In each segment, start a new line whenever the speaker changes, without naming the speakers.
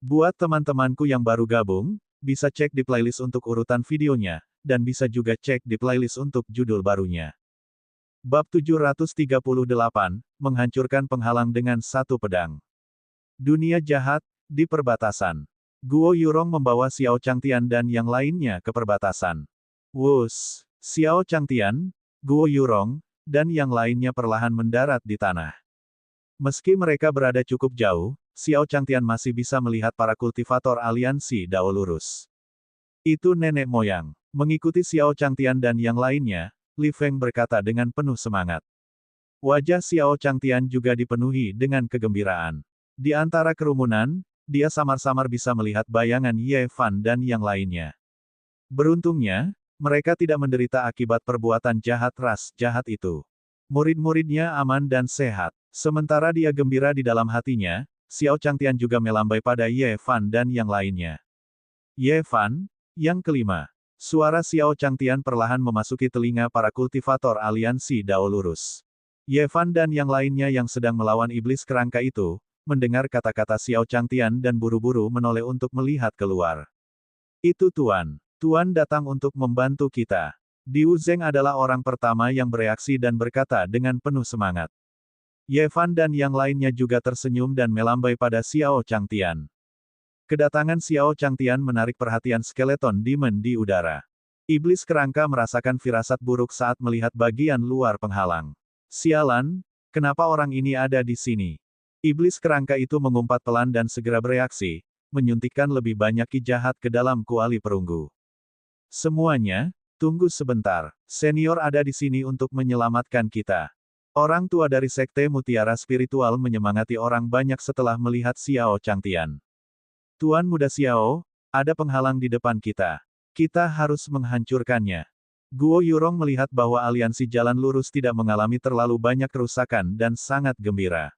Buat teman-temanku yang baru gabung, bisa cek di playlist untuk urutan videonya, dan bisa juga cek di playlist untuk judul barunya. Bab 738, Menghancurkan Penghalang dengan Satu Pedang. Dunia jahat, di perbatasan. Guo Yurong membawa Xiao Changtian dan yang lainnya ke perbatasan. Wus, Xiao Changtian, Guo Yurong, dan yang lainnya perlahan mendarat di tanah. Meski mereka berada cukup jauh, Xiao Changtian masih bisa melihat para kultivator aliansi Dao Lurus. Itu nenek moyang. Mengikuti Xiao Changtian dan yang lainnya, Li Feng berkata dengan penuh semangat. Wajah Xiao Changtian juga dipenuhi dengan kegembiraan. Di antara kerumunan, dia samar-samar bisa melihat bayangan Ye Fan dan yang lainnya. Beruntungnya, mereka tidak menderita akibat perbuatan jahat ras jahat itu. Murid-muridnya aman dan sehat. Sementara dia gembira di dalam hatinya, Xiao Changtian juga melambai pada Ye Fan dan yang lainnya. Ye Fan, yang kelima. Suara Xiao Changtian perlahan memasuki telinga para kultivator aliansi Dao Lurus. Ye Fan dan yang lainnya yang sedang melawan iblis kerangka itu, mendengar kata-kata Xiao Changtian dan buru-buru menoleh untuk melihat keluar. Itu Tuan. Tuan datang untuk membantu kita. Diu Zeng adalah orang pertama yang bereaksi dan berkata dengan penuh semangat. Ye Fan dan yang lainnya juga tersenyum dan melambai pada Xiao Changtian. Kedatangan Xiao Changtian menarik perhatian skeleton demon di udara. Iblis kerangka merasakan firasat buruk saat melihat bagian luar penghalang. Sialan, kenapa orang ini ada di sini? Iblis kerangka itu mengumpat pelan dan segera bereaksi, menyuntikkan lebih banyak ki jahat ke dalam kuali perunggu. Semuanya, tunggu sebentar. Senior ada di sini untuk menyelamatkan kita. Orang tua dari Sekte Mutiara Spiritual menyemangati orang banyak setelah melihat Xiao Changtian. Tuan Muda Xiao, ada penghalang di depan kita. Kita harus menghancurkannya. Guo Yurong melihat bahwa aliansi jalan lurus tidak mengalami terlalu banyak kerusakan dan sangat gembira.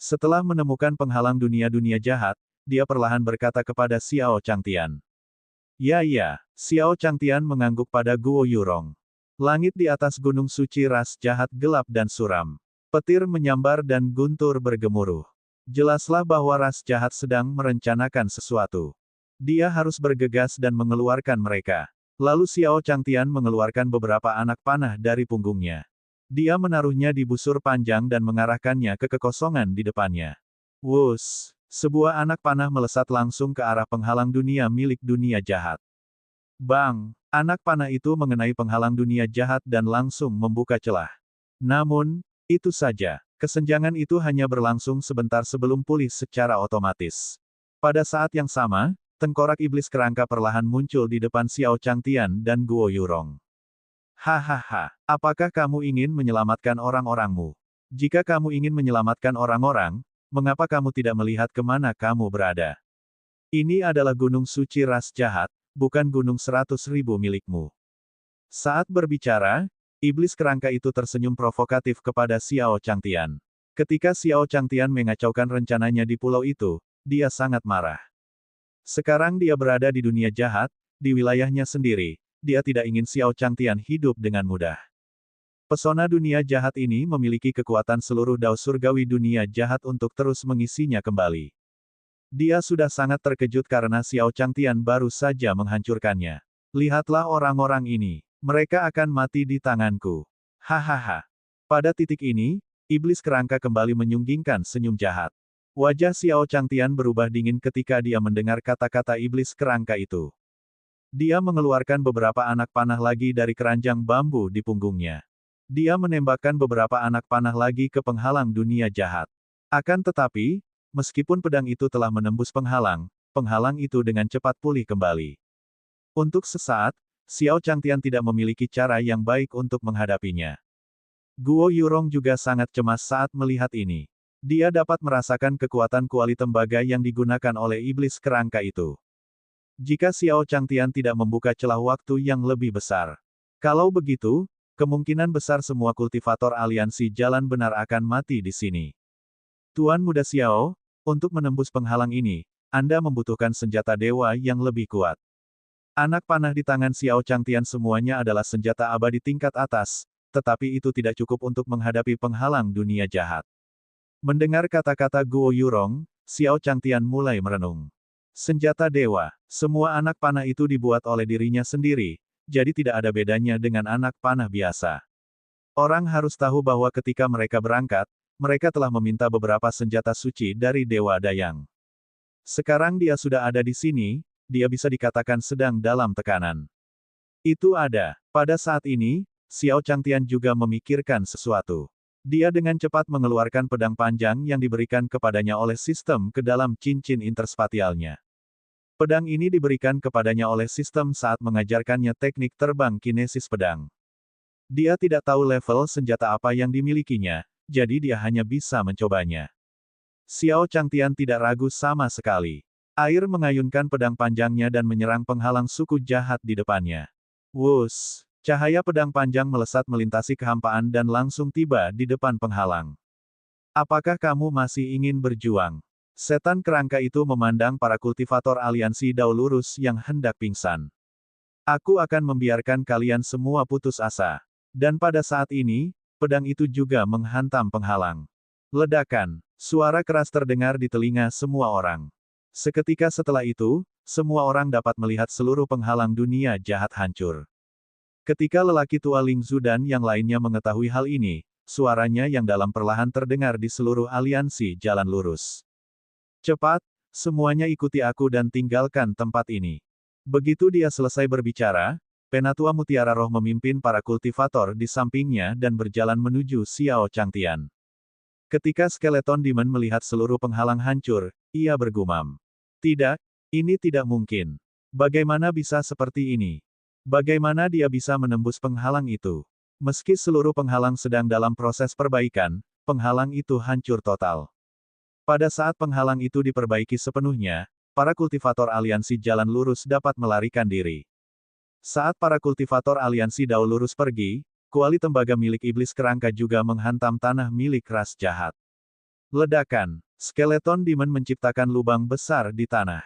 Setelah menemukan penghalang dunia-dunia jahat, dia perlahan berkata kepada Xiao Changtian. Ya, Xiao Changtian mengangguk pada Guo Yurong. Langit di atas gunung suci ras jahat gelap dan suram. Petir menyambar dan guntur bergemuruh. Jelaslah bahwa ras jahat sedang merencanakan sesuatu. Dia harus bergegas dan mengeluarkan mereka. Lalu Xiao Changtian mengeluarkan beberapa anak panah dari punggungnya. Dia menaruhnya di busur panjang dan mengarahkannya ke kekosongan di depannya. Wus! Sebuah anak panah melesat langsung ke arah penghalang dunia milik dunia jahat. Bang! Anak panah itu mengenai penghalang dunia jahat dan langsung membuka celah. Namun, itu saja. Kesenjangan itu hanya berlangsung sebentar sebelum pulih secara otomatis. Pada saat yang sama, tengkorak iblis kerangka perlahan muncul di depan Xiao Changtian dan Guo Yurong. Hahaha, apakah kamu ingin menyelamatkan orang-orangmu? Jika kamu ingin menyelamatkan orang-orang, mengapa kamu tidak melihat kemana kamu berada? Ini adalah gunung suci ras jahat, bukan gunung 100.000 milikmu. Saat berbicara, iblis kerangka itu tersenyum provokatif kepada Xiao Changtian. Ketika Xiao Changtian mengacaukan rencananya di pulau itu, dia sangat marah. Sekarang dia berada di dunia jahat, di wilayahnya sendiri, dia tidak ingin Xiao Changtian hidup dengan mudah. Pesona dunia jahat ini memiliki kekuatan seluruh dao surgawi dunia jahat untuk terus mengisinya kembali. Dia sudah sangat terkejut karena Xiao Changtian baru saja menghancurkannya. Lihatlah orang-orang ini. Mereka akan mati di tanganku. Hahaha. Pada titik ini, iblis kerangka kembali menyunggingkan senyum jahat. Wajah Xiao Changtian berubah dingin ketika dia mendengar kata-kata iblis kerangka itu. Dia mengeluarkan beberapa anak panah lagi dari keranjang bambu di punggungnya. Dia menembakkan beberapa anak panah lagi ke penghalang dunia jahat. Akan tetapi, meskipun pedang itu telah menembus penghalang itu dengan cepat pulih kembali. Untuk sesaat, Xiao Changtian tidak memiliki cara yang baik untuk menghadapinya. Guo Yurong juga sangat cemas saat melihat ini. Dia dapat merasakan kekuatan kuali tembaga yang digunakan oleh iblis kerangka itu. Jika Xiao Changtian tidak membuka celah waktu yang lebih besar. Kalau begitu, kemungkinan besar semua kultivator aliansi jalan benar akan mati di sini. Tuan Muda Xiao, untuk menembus penghalang ini, Anda membutuhkan senjata dewa yang lebih kuat. Anak panah di tangan Xiao Changtian semuanya adalah senjata abadi tingkat atas, tetapi itu tidak cukup untuk menghadapi penghalang dunia jahat. Mendengar kata-kata Guo Yurong, Xiao Changtian mulai merenung. Senjata dewa. Semua anak panah itu dibuat oleh dirinya sendiri, jadi tidak ada bedanya dengan anak panah biasa. Orang harus tahu bahwa ketika mereka berangkat, mereka telah meminta beberapa senjata suci dari Dewa Dayang. Sekarang dia sudah ada di sini, dia bisa dikatakan sedang dalam tekanan. Itu ada. Pada saat ini, Xiao Changtian juga memikirkan sesuatu. Dia dengan cepat mengeluarkan pedang panjang yang diberikan kepadanya oleh sistem ke dalam cincin interspatialnya. Pedang ini diberikan kepadanya oleh sistem saat mengajarkannya teknik terbang kinesis pedang. Dia tidak tahu level senjata apa yang dimilikinya, jadi dia hanya bisa mencobanya. Xiao Changtian tidak ragu sama sekali. Air mengayunkan pedang panjangnya dan menyerang penghalang suku jahat di depannya. Wus! Cahaya pedang panjang melesat melintasi kehampaan dan langsung tiba di depan penghalang. Apakah kamu masih ingin berjuang? Setan kerangka itu memandang para kultivator aliansi Dao Lurus yang hendak pingsan. Aku akan membiarkan kalian semua putus asa. Dan pada saat ini, pedang itu juga menghantam penghalang. Ledakan. Suara keras terdengar di telinga semua orang. Seketika setelah itu, semua orang dapat melihat seluruh penghalang dunia jahat hancur. Ketika lelaki tua Ling Zhu dan yang lainnya mengetahui hal ini, suaranya yang dalam perlahan terdengar di seluruh aliansi jalan lurus. Cepat, semuanya ikuti aku dan tinggalkan tempat ini. Begitu dia selesai berbicara, Penatua Mutiara Roh memimpin para kultivator di sampingnya dan berjalan menuju Xiao Changtian. Ketika skeleton Demon melihat seluruh penghalang hancur, ia bergumam. Tidak, ini tidak mungkin. Bagaimana bisa seperti ini? Bagaimana dia bisa menembus penghalang itu? Meski seluruh penghalang sedang dalam proses perbaikan, penghalang itu hancur total. Pada saat penghalang itu diperbaiki sepenuhnya, para kultivator aliansi jalan lurus dapat melarikan diri. Saat para kultivator aliansi Dao Lurus pergi, kuali tembaga milik iblis kerangka juga menghantam tanah milik ras jahat. Ledakan. Skeleton Demon menciptakan lubang besar di tanah.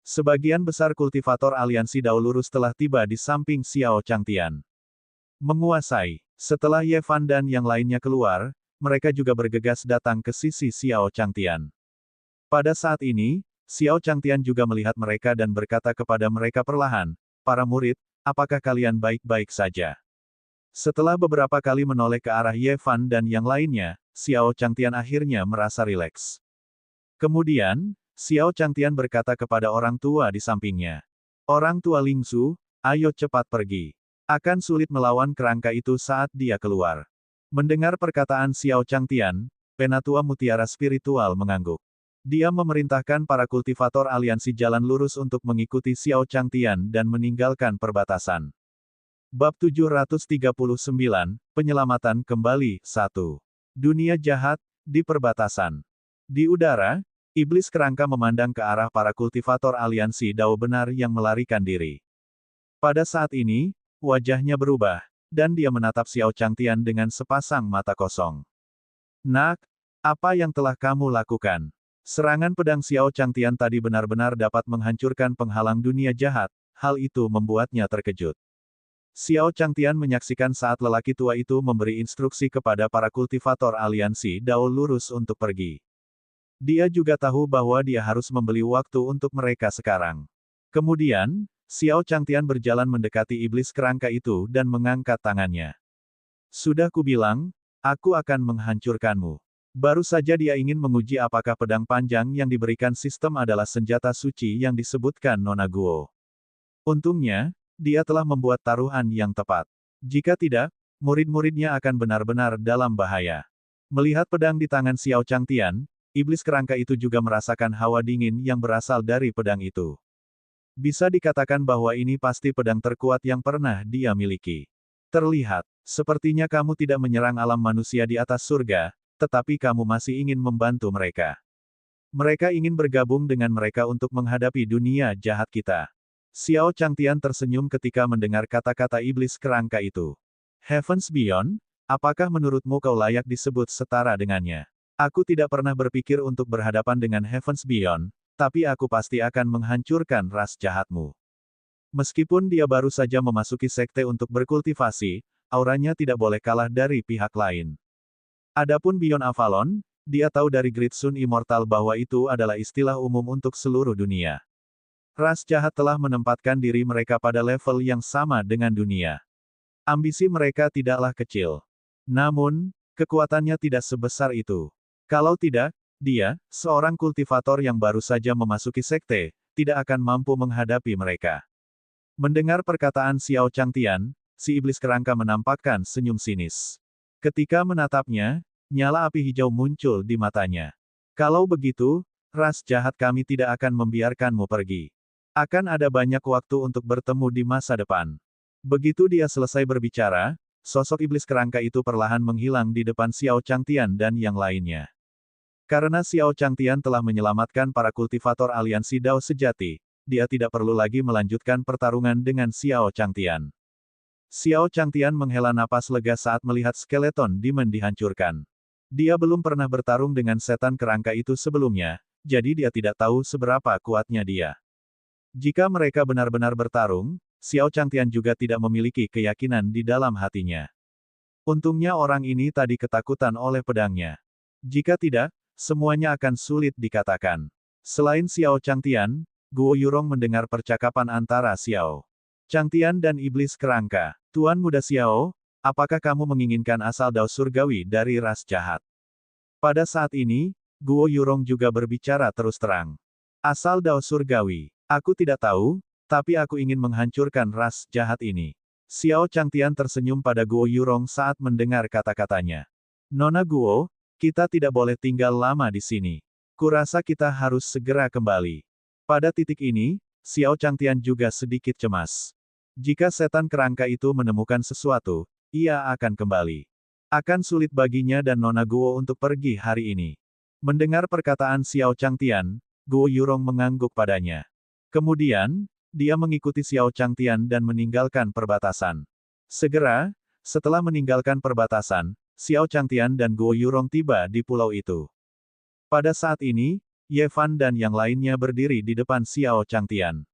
Sebagian besar kultivator aliansi Dao Lurus telah tiba di samping Xiao Changtian. Menguasai. Setelah Ye Fan dan yang lainnya keluar, mereka juga bergegas datang ke sisi Xiao Changtian. Pada saat ini, Xiao Changtian juga melihat mereka dan berkata kepada mereka perlahan, "Para murid, apakah kalian baik-baik saja?" Setelah beberapa kali menoleh ke arah Ye Fan dan yang lainnya, Xiao Changtian akhirnya merasa rileks. Kemudian, Xiao Changtian berkata kepada orang tua di sampingnya, "Orang tua Ling Zhu, ayo cepat pergi. Akan sulit melawan kerangka itu saat dia keluar." Mendengar perkataan Xiao Changtian, Penatua Mutiara Spiritual mengangguk. Dia memerintahkan para kultivator aliansi jalan lurus untuk mengikuti Xiao Changtian dan meninggalkan perbatasan. Bab 739, Penyelamatan Kembali, 1. Dunia Jahat, di Perbatasan. Di udara, iblis kerangka memandang ke arah para kultivator aliansi Dao benar yang melarikan diri. Pada saat ini, wajahnya berubah, dan dia menatap Xiao Changtian dengan sepasang mata kosong. "Nak, apa yang telah kamu lakukan?" Serangan pedang Xiao Changtian tadi benar-benar dapat menghancurkan penghalang dunia jahat, hal itu membuatnya terkejut. Xiao Changtian menyaksikan saat lelaki tua itu memberi instruksi kepada para kultivator aliansi Dao Lurus untuk pergi. Dia juga tahu bahwa dia harus membeli waktu untuk mereka sekarang. Kemudian, Xiao Changtian berjalan mendekati iblis kerangka itu dan mengangkat tangannya. "Sudah kubilang, aku akan menghancurkanmu." Baru saja dia ingin menguji apakah pedang panjang yang diberikan sistem adalah senjata suci yang disebutkan Nona Guo. Untungnya, dia telah membuat taruhan yang tepat. Jika tidak, murid-muridnya akan benar-benar dalam bahaya. Melihat pedang di tangan Xiao Changtian, iblis kerangka itu juga merasakan hawa dingin yang berasal dari pedang itu. Bisa dikatakan bahwa ini pasti pedang terkuat yang pernah dia miliki. Terlihat, sepertinya kamu tidak menyerang alam manusia di atas surga, tetapi kamu masih ingin membantu mereka. Mereka ingin bergabung dengan mereka untuk menghadapi dunia jahat kita. Xiao Changtian tersenyum ketika mendengar kata-kata iblis kerangka itu. Heavens Beyond, apakah menurutmu kau layak disebut setara dengannya? Aku tidak pernah berpikir untuk berhadapan dengan Heavens Beyond, tapi aku pasti akan menghancurkan ras jahatmu. Meskipun dia baru saja memasuki sekte untuk berkultivasi, auranya tidak boleh kalah dari pihak lain. Adapun Beyond Avalon, dia tahu dari Great Sun Immortal bahwa itu adalah istilah umum untuk seluruh dunia. Ras jahat telah menempatkan diri mereka pada level yang sama dengan dunia. Ambisi mereka tidaklah kecil. Namun, kekuatannya tidak sebesar itu. Kalau tidak, dia, seorang kultivator yang baru saja memasuki sekte, tidak akan mampu menghadapi mereka. Mendengar perkataan Xiao Changtian, si iblis kerangka menampakkan senyum sinis. Ketika menatapnya, nyala api hijau muncul di matanya. Kalau begitu, ras jahat kami tidak akan membiarkanmu pergi. Akan ada banyak waktu untuk bertemu di masa depan. Begitu dia selesai berbicara, sosok iblis kerangka itu perlahan menghilang di depan Xiao Changtian dan yang lainnya. Karena Xiao Changtian telah menyelamatkan para kultivator aliansi Dao sejati, dia tidak perlu lagi melanjutkan pertarungan dengan Xiao Changtian. Xiao Changtian menghela napas lega saat melihat skeleton Demon dihancurkan. Dia belum pernah bertarung dengan setan kerangka itu sebelumnya, jadi dia tidak tahu seberapa kuatnya dia. Jika mereka benar-benar bertarung, Xiao Changtian juga tidak memiliki keyakinan di dalam hatinya. Untungnya orang ini tadi ketakutan oleh pedangnya. Jika tidak, semuanya akan sulit dikatakan. Selain Xiao Changtian, Guo Yurong mendengar percakapan antara Xiao Changtian dan iblis kerangka. Tuan muda Xiao, apakah kamu menginginkan asal Dao surgawi dari ras jahat? Pada saat ini, Guo Yurong juga berbicara terus terang. Asal Dao surgawi. Aku tidak tahu, tapi aku ingin menghancurkan ras jahat ini. Xiao Changtian tersenyum pada Guo Yurong saat mendengar kata-katanya. Nona Guo, kita tidak boleh tinggal lama di sini. Kurasa kita harus segera kembali. Pada titik ini, Xiao Changtian juga sedikit cemas. Jika setan kerangka itu menemukan sesuatu, ia akan kembali. Akan sulit baginya dan Nona Guo untuk pergi hari ini. Mendengar perkataan Xiao Changtian, Guo Yurong mengangguk padanya. Kemudian, dia mengikuti Xiao Changtian dan meninggalkan perbatasan. Segera, setelah meninggalkan perbatasan, Xiao Changtian dan Guo Yurong tiba di pulau itu. Pada saat ini, Ye Fan dan yang lainnya berdiri di depan Xiao Changtian.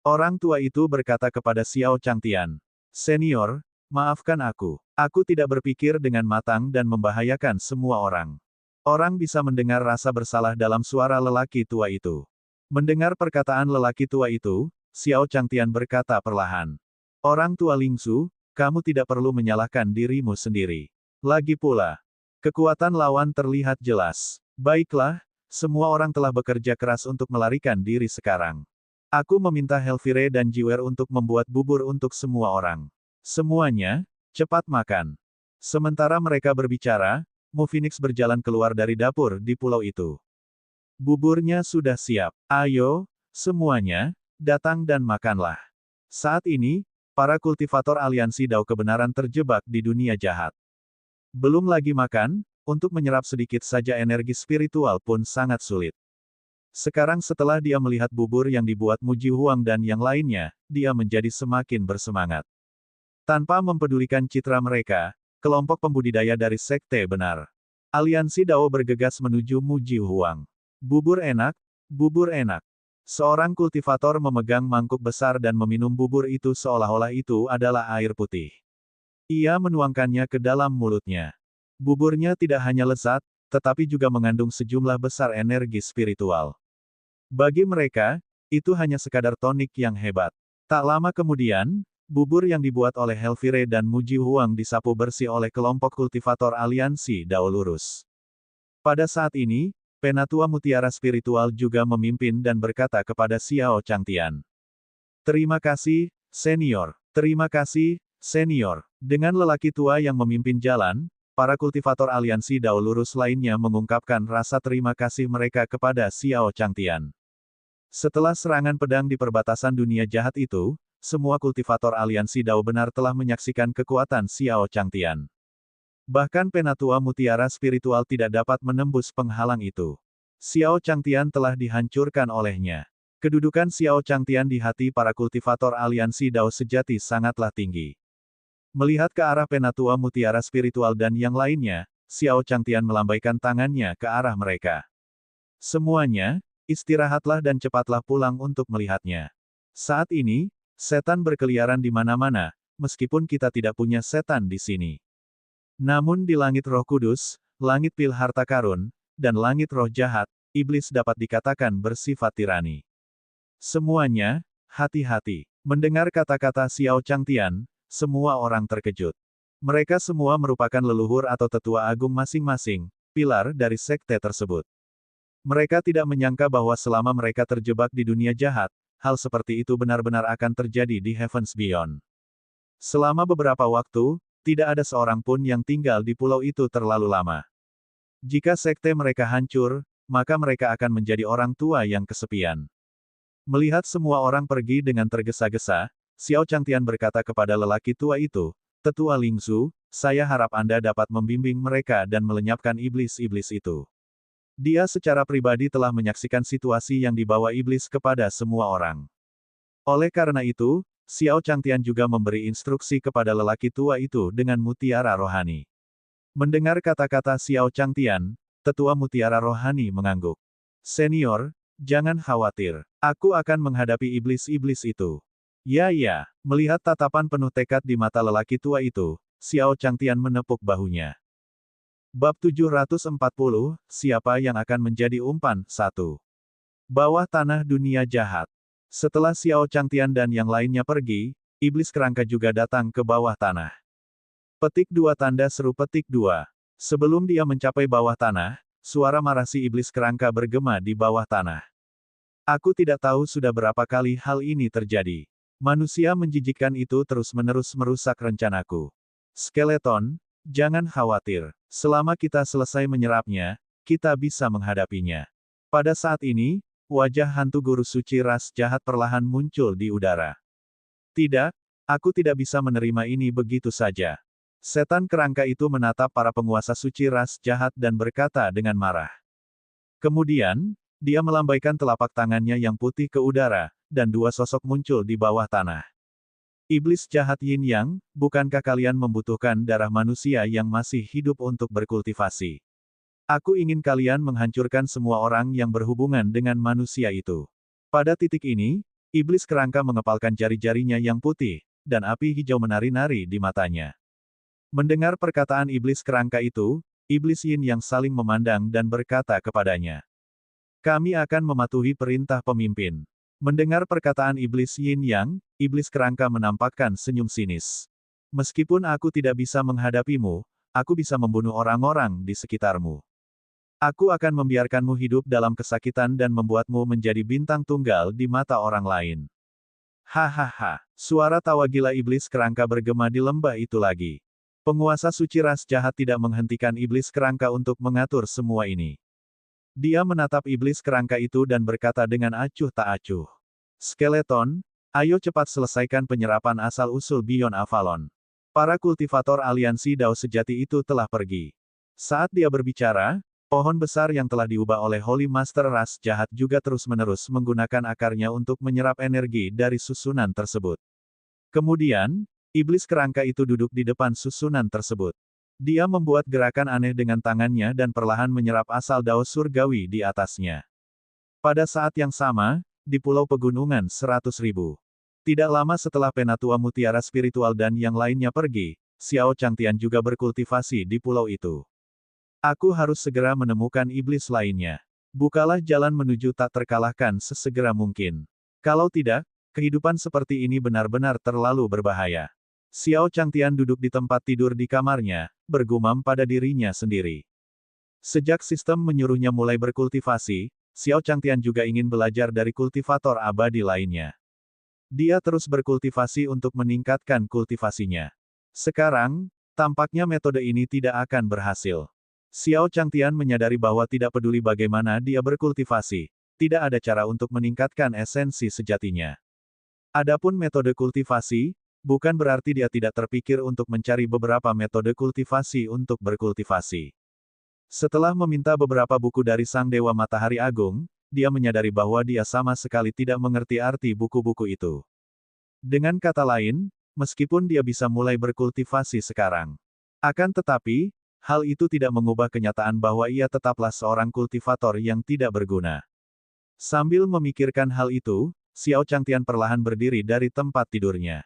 Orang tua itu berkata kepada Xiao Changtian, "Senior, maafkan aku. Aku tidak berpikir dengan matang dan membahayakan semua orang." Orang bisa mendengar rasa bersalah dalam suara lelaki tua itu. Mendengar perkataan lelaki tua itu, Xiao Changtian berkata perlahan. Orang tua Lingsu, kamu tidak perlu menyalahkan dirimu sendiri. Lagi pula, kekuatan lawan terlihat jelas. Baiklah, semua orang telah bekerja keras untuk melarikan diri sekarang. Aku meminta Helvire dan Jiwer untuk membuat bubur untuk semua orang. Semuanya, cepat makan. Sementara mereka berbicara, Mu Phoenix berjalan keluar dari dapur di pulau itu. Buburnya sudah siap. Ayo, semuanya, datang dan makanlah. Saat ini, para kultivator aliansi Dao kebenaran terjebak di dunia jahat. Belum lagi makan, untuk menyerap sedikit saja energi spiritual pun sangat sulit. Sekarang setelah dia melihat bubur yang dibuat Muji Huang dan yang lainnya, dia menjadi semakin bersemangat. Tanpa mempedulikan citra mereka, kelompok pembudidaya dari sekte benar. Aliansi Dao bergegas menuju Muji Huang. Bubur enak, bubur enak. Seorang kultivator memegang mangkuk besar dan meminum bubur itu seolah-olah itu adalah air putih. Ia menuangkannya ke dalam mulutnya. Buburnya tidak hanya lezat, tetapi juga mengandung sejumlah besar energi spiritual. Bagi mereka, itu hanya sekadar tonik yang hebat. Tak lama kemudian, bubur yang dibuat oleh Helvire dan Muji Huang disapu bersih oleh kelompok kultivator aliansi Dao lurus. Pada saat ini, Penatua Mutiara Spiritual juga memimpin dan berkata kepada Xiao Changtian. Terima kasih, senior. Terima kasih, senior. Dengan lelaki tua yang memimpin jalan, para kultivator aliansi Dao lurus lainnya mengungkapkan rasa terima kasih mereka kepada Xiao Changtian. Setelah serangan pedang di perbatasan dunia jahat itu, semua kultivator aliansi Dao benar telah menyaksikan kekuatan Xiao Changtian. Bahkan Penatua Mutiara Spiritual tidak dapat menembus penghalang itu. Xiao Changtian telah dihancurkan olehnya. Kedudukan Xiao Changtian di hati para kultivator aliansi Dao sejati sangatlah tinggi. Melihat ke arah Penatua Mutiara Spiritual dan yang lainnya, Xiao Changtian melambaikan tangannya ke arah mereka. Semuanya, istirahatlah dan cepatlah pulang untuk melihatnya. Saat ini, setan berkeliaran di mana-mana, meskipun kita tidak punya setan di sini. Namun di langit Roh Kudus, langit pil harta karun, dan langit roh jahat, iblis dapat dikatakan bersifat tirani. Semuanya, hati-hati. Mendengar kata-kata Xiao Changtian, semua orang terkejut. Mereka semua merupakan leluhur atau tetua agung masing-masing, pilar dari sekte tersebut. Mereka tidak menyangka bahwa selama mereka terjebak di dunia jahat, hal seperti itu benar-benar akan terjadi di Heavens Beyond. Selama beberapa waktu, tidak ada seorang pun yang tinggal di pulau itu terlalu lama. Jika sekte mereka hancur, maka mereka akan menjadi orang tua yang kesepian. Melihat semua orang pergi dengan tergesa-gesa, Xiao Changtian berkata kepada lelaki tua itu, "Tetua Lingzu, saya harap Anda dapat membimbing mereka dan melenyapkan iblis-iblis itu." Dia secara pribadi telah menyaksikan situasi yang dibawa iblis kepada semua orang. Oleh karena itu, Xiao Changtian juga memberi instruksi kepada lelaki tua itu dengan mutiara rohani. Mendengar kata-kata Xiao Changtian, tetua mutiara rohani mengangguk. "Senior, jangan khawatir. Aku akan menghadapi iblis-iblis itu." "Ya ya." Melihat tatapan penuh tekad di mata lelaki tua itu, Xiao Changtian menepuk bahunya. Bab 740, Siapa yang akan menjadi umpan? 1. Bawah tanah dunia jahat. Setelah Xiao Changtian dan yang lainnya pergi, iblis kerangka juga datang ke bawah tanah. Petik 2 tanda seru petik 2. Sebelum dia mencapai bawah tanah, suara marah si iblis kerangka bergema di bawah tanah. "Aku tidak tahu sudah berapa kali hal ini terjadi. Manusia menjijikkan itu terus-menerus merusak rencanaku. Skeleton, jangan khawatir. Selama kita selesai menyerapnya, kita bisa menghadapinya." Pada saat ini, wajah hantu guru suci ras jahat perlahan muncul di udara. "Tidak, aku tidak bisa menerima ini begitu saja." Setan kerangka itu menatap para penguasa suci ras jahat dan berkata dengan marah. Kemudian, dia melambaikan telapak tangannya yang putih ke udara, dan dua sosok muncul di bawah tanah. "Iblis jahat Yin Yang, bukankah kalian membutuhkan darah manusia yang masih hidup untuk berkultivasi? Aku ingin kalian menghancurkan semua orang yang berhubungan dengan manusia itu." Pada titik ini, iblis kerangka mengepalkan jari-jarinya yang putih, dan api hijau menari-nari di matanya. Mendengar perkataan iblis kerangka itu, iblis Yin yang saling memandang dan berkata kepadanya, "Kami akan mematuhi perintah pemimpin." Mendengar perkataan iblis Yin Yang, iblis kerangka menampakkan senyum sinis. "Meskipun aku tidak bisa menghadapimu, aku bisa membunuh orang-orang di sekitarmu. Aku akan membiarkanmu hidup dalam kesakitan dan membuatmu menjadi bintang tunggal di mata orang lain." Hahaha. Suara tawa gila iblis kerangka bergema di lembah itu lagi. Penguasa suci ras jahat tidak menghentikan iblis kerangka untuk mengatur semua ini. Dia menatap iblis kerangka itu dan berkata dengan acuh tak acuh, "Skeleton, ayo cepat selesaikan penyerapan asal-usul Beyond Avalon. Para kultivator aliansi Dao sejati itu telah pergi." Saat dia berbicara, pohon besar yang telah diubah oleh Holy Master ras jahat juga terus-menerus menggunakan akarnya untuk menyerap energi dari susunan tersebut. Kemudian, iblis kerangka itu duduk di depan susunan tersebut. Dia membuat gerakan aneh dengan tangannya dan perlahan menyerap asal Dao surgawi di atasnya. Pada saat yang sama, di Pulau Pegunungan 100.000. Tidak lama setelah Penatua Mutiara Spiritual dan yang lainnya pergi, Xiao Changtian juga berkultivasi di pulau itu. "Aku harus segera menemukan iblis lainnya. Bukalah jalan menuju tak terkalahkan sesegera mungkin. Kalau tidak, kehidupan seperti ini benar-benar terlalu berbahaya." Xiao Changtian duduk di tempat tidur di kamarnya, bergumam pada dirinya sendiri. Sejak sistem menyuruhnya mulai berkultivasi, Xiao Changtian juga ingin belajar dari kultivator abadi lainnya. Dia terus berkultivasi untuk meningkatkan kultivasinya. Sekarang, tampaknya metode ini tidak akan berhasil. Xiao Changtian menyadari bahwa tidak peduli bagaimana dia berkultivasi, tidak ada cara untuk meningkatkan esensi sejatinya. Adapun metode kultivasi, bukan berarti dia tidak terpikir untuk mencari beberapa metode kultivasi untuk berkultivasi. Setelah meminta beberapa buku dari Sang Dewa Matahari Agung, dia menyadari bahwa dia sama sekali tidak mengerti arti buku-buku itu. Dengan kata lain, meskipun dia bisa mulai berkultivasi sekarang, akan tetapi, hal itu tidak mengubah kenyataan bahwa ia tetaplah seorang kultivator yang tidak berguna. Sambil memikirkan hal itu, Xiao Changtian perlahan berdiri dari tempat tidurnya.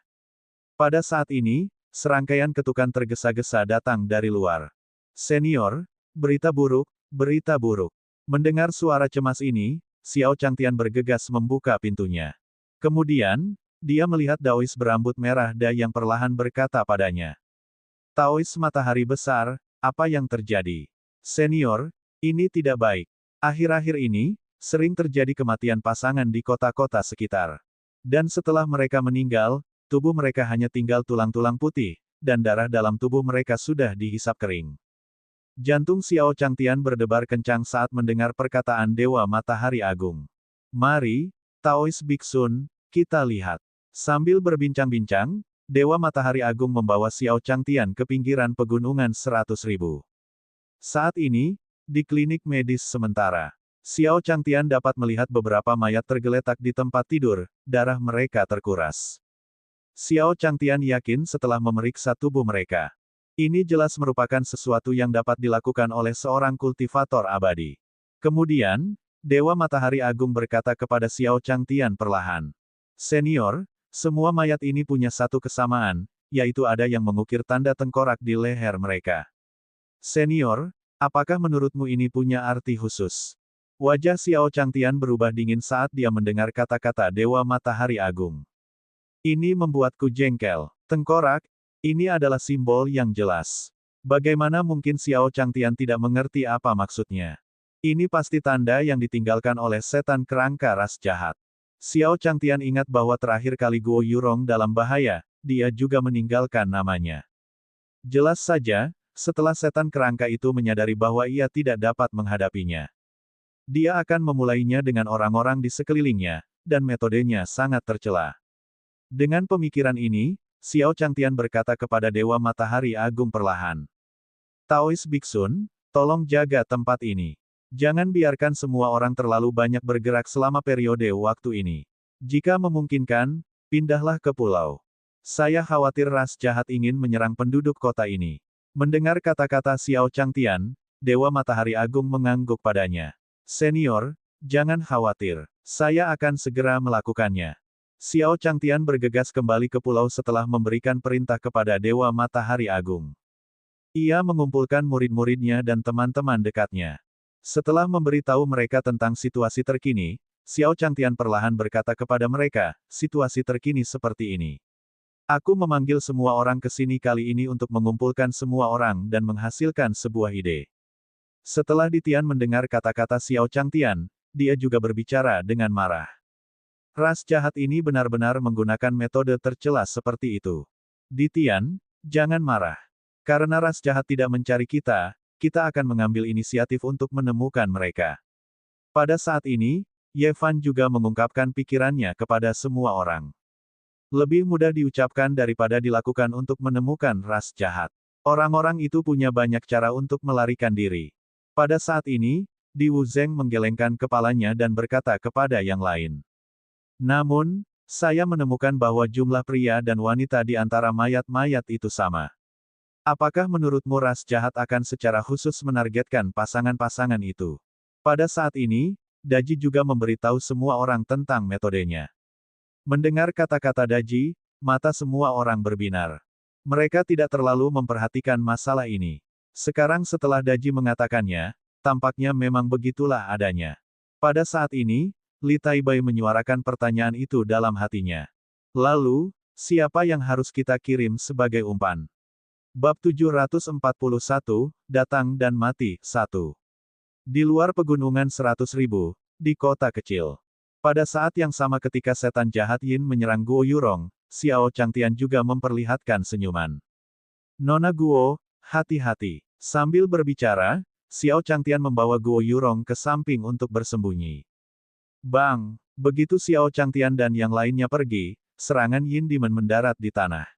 Pada saat ini, serangkaian ketukan tergesa-gesa datang dari luar. "Senior, berita buruk, berita buruk." Mendengar suara cemas ini, Xiao Changtian bergegas membuka pintunya. Kemudian, dia melihat Daois berambut merah yang perlahan berkata padanya. Taois matahari besar, apa yang terjadi? Senior, ini tidak baik. Akhir-akhir ini, sering terjadi kematian pasangan di kota-kota sekitar. Dan setelah mereka meninggal, tubuh mereka hanya tinggal tulang-tulang putih, dan darah dalam tubuh mereka sudah dihisap kering. Jantung Xiao Changtian berdebar kencang saat mendengar perkataan Dewa Matahari Agung. Mari, Taois Biksun, kita lihat. Sambil berbincang-bincang, Dewa Matahari Agung membawa Xiao Changtian ke pinggiran pegunungan 100.000. Saat ini, di klinik medis sementara, Xiao Changtian dapat melihat beberapa mayat tergeletak di tempat tidur, darah mereka terkuras. Xiao Changtian yakin setelah memeriksa tubuh mereka. Ini jelas merupakan sesuatu yang dapat dilakukan oleh seorang kultivator abadi. Kemudian, Dewa Matahari Agung berkata kepada Xiao Changtian perlahan. Senior, semua mayat ini punya satu kesamaan, yaitu ada yang mengukir tanda tengkorak di leher mereka. Senior, apakah menurutmu ini punya arti khusus? Wajah Xiao Changtian berubah dingin saat dia mendengar kata-kata Dewa Matahari Agung. Ini membuatku jengkel. Tengkorak, ini adalah simbol yang jelas. Bagaimana mungkin Xiao Changtian tidak mengerti apa maksudnya? Ini pasti tanda yang ditinggalkan oleh setan kerangka ras jahat. Xiao Changtian ingat bahwa terakhir kali Guo Yurong dalam bahaya, dia juga meninggalkan namanya. Jelas saja, setelah setan kerangka itu menyadari bahwa ia tidak dapat menghadapinya. Dia akan memulainya dengan orang-orang di sekelilingnya, dan metodenya sangat tercela. Dengan pemikiran ini, Xiao Changtian berkata kepada Dewa Matahari Agung perlahan. Taois Biksun, tolong jaga tempat ini. Jangan biarkan semua orang terlalu banyak bergerak selama periode waktu ini. Jika memungkinkan, pindahlah ke pulau. Saya khawatir ras jahat ingin menyerang penduduk kota ini. Mendengar kata-kata Xiao Changtian, Dewa Matahari Agung mengangguk padanya. Senior, jangan khawatir. Saya akan segera melakukannya. Xiao Changtian bergegas kembali ke pulau setelah memberikan perintah kepada Dewa Matahari Agung. Ia mengumpulkan murid-muridnya dan teman-teman dekatnya. Setelah memberitahu mereka tentang situasi terkini, Xiao Changtian perlahan berkata kepada mereka, situasi terkini seperti ini. Aku memanggil semua orang ke sini kali ini untuk mengumpulkan semua orang dan menghasilkan sebuah ide. Setelah Ditian mendengar kata-kata Xiao Changtian, dia juga berbicara dengan marah. Ras jahat ini benar-benar menggunakan metode tercela seperti itu. Ditian, jangan marah. Karena ras jahat tidak mencari kita, kita akan mengambil inisiatif untuk menemukan mereka. Pada saat ini, Ye Fan juga mengungkapkan pikirannya kepada semua orang. Lebih mudah diucapkan daripada dilakukan untuk menemukan ras jahat. Orang-orang itu punya banyak cara untuk melarikan diri. Pada saat ini, Di Wuzeng menggelengkan kepalanya dan berkata kepada yang lain. Namun, saya menemukan bahwa jumlah pria dan wanita di antara mayat-mayat itu sama. Apakah menurutmu ras jahat akan secara khusus menargetkan pasangan-pasangan itu? Pada saat ini, Daji juga memberitahu semua orang tentang metodenya. Mendengar kata-kata Daji, mata semua orang berbinar. Mereka tidak terlalu memperhatikan masalah ini. Sekarang setelah Daji mengatakannya, tampaknya memang begitulah adanya. Pada saat ini, Li Taibai menyuarakan pertanyaan itu dalam hatinya. Lalu, siapa yang harus kita kirim sebagai umpan? Bab 741, Datang dan Mati, 1. Di luar pegunungan 100.000, di kota kecil. Pada saat yang sama ketika setan jahat Yin menyerang Guo Yurong, Xiao Changtian juga memperlihatkan senyuman. Nona Guo, hati-hati. Sambil berbicara, Xiao Changtian membawa Guo Yurong ke samping untuk bersembunyi. Bang! Begitu Xiao Changtian dan yang lainnya pergi, serangan Yin Demon mendarat di tanah.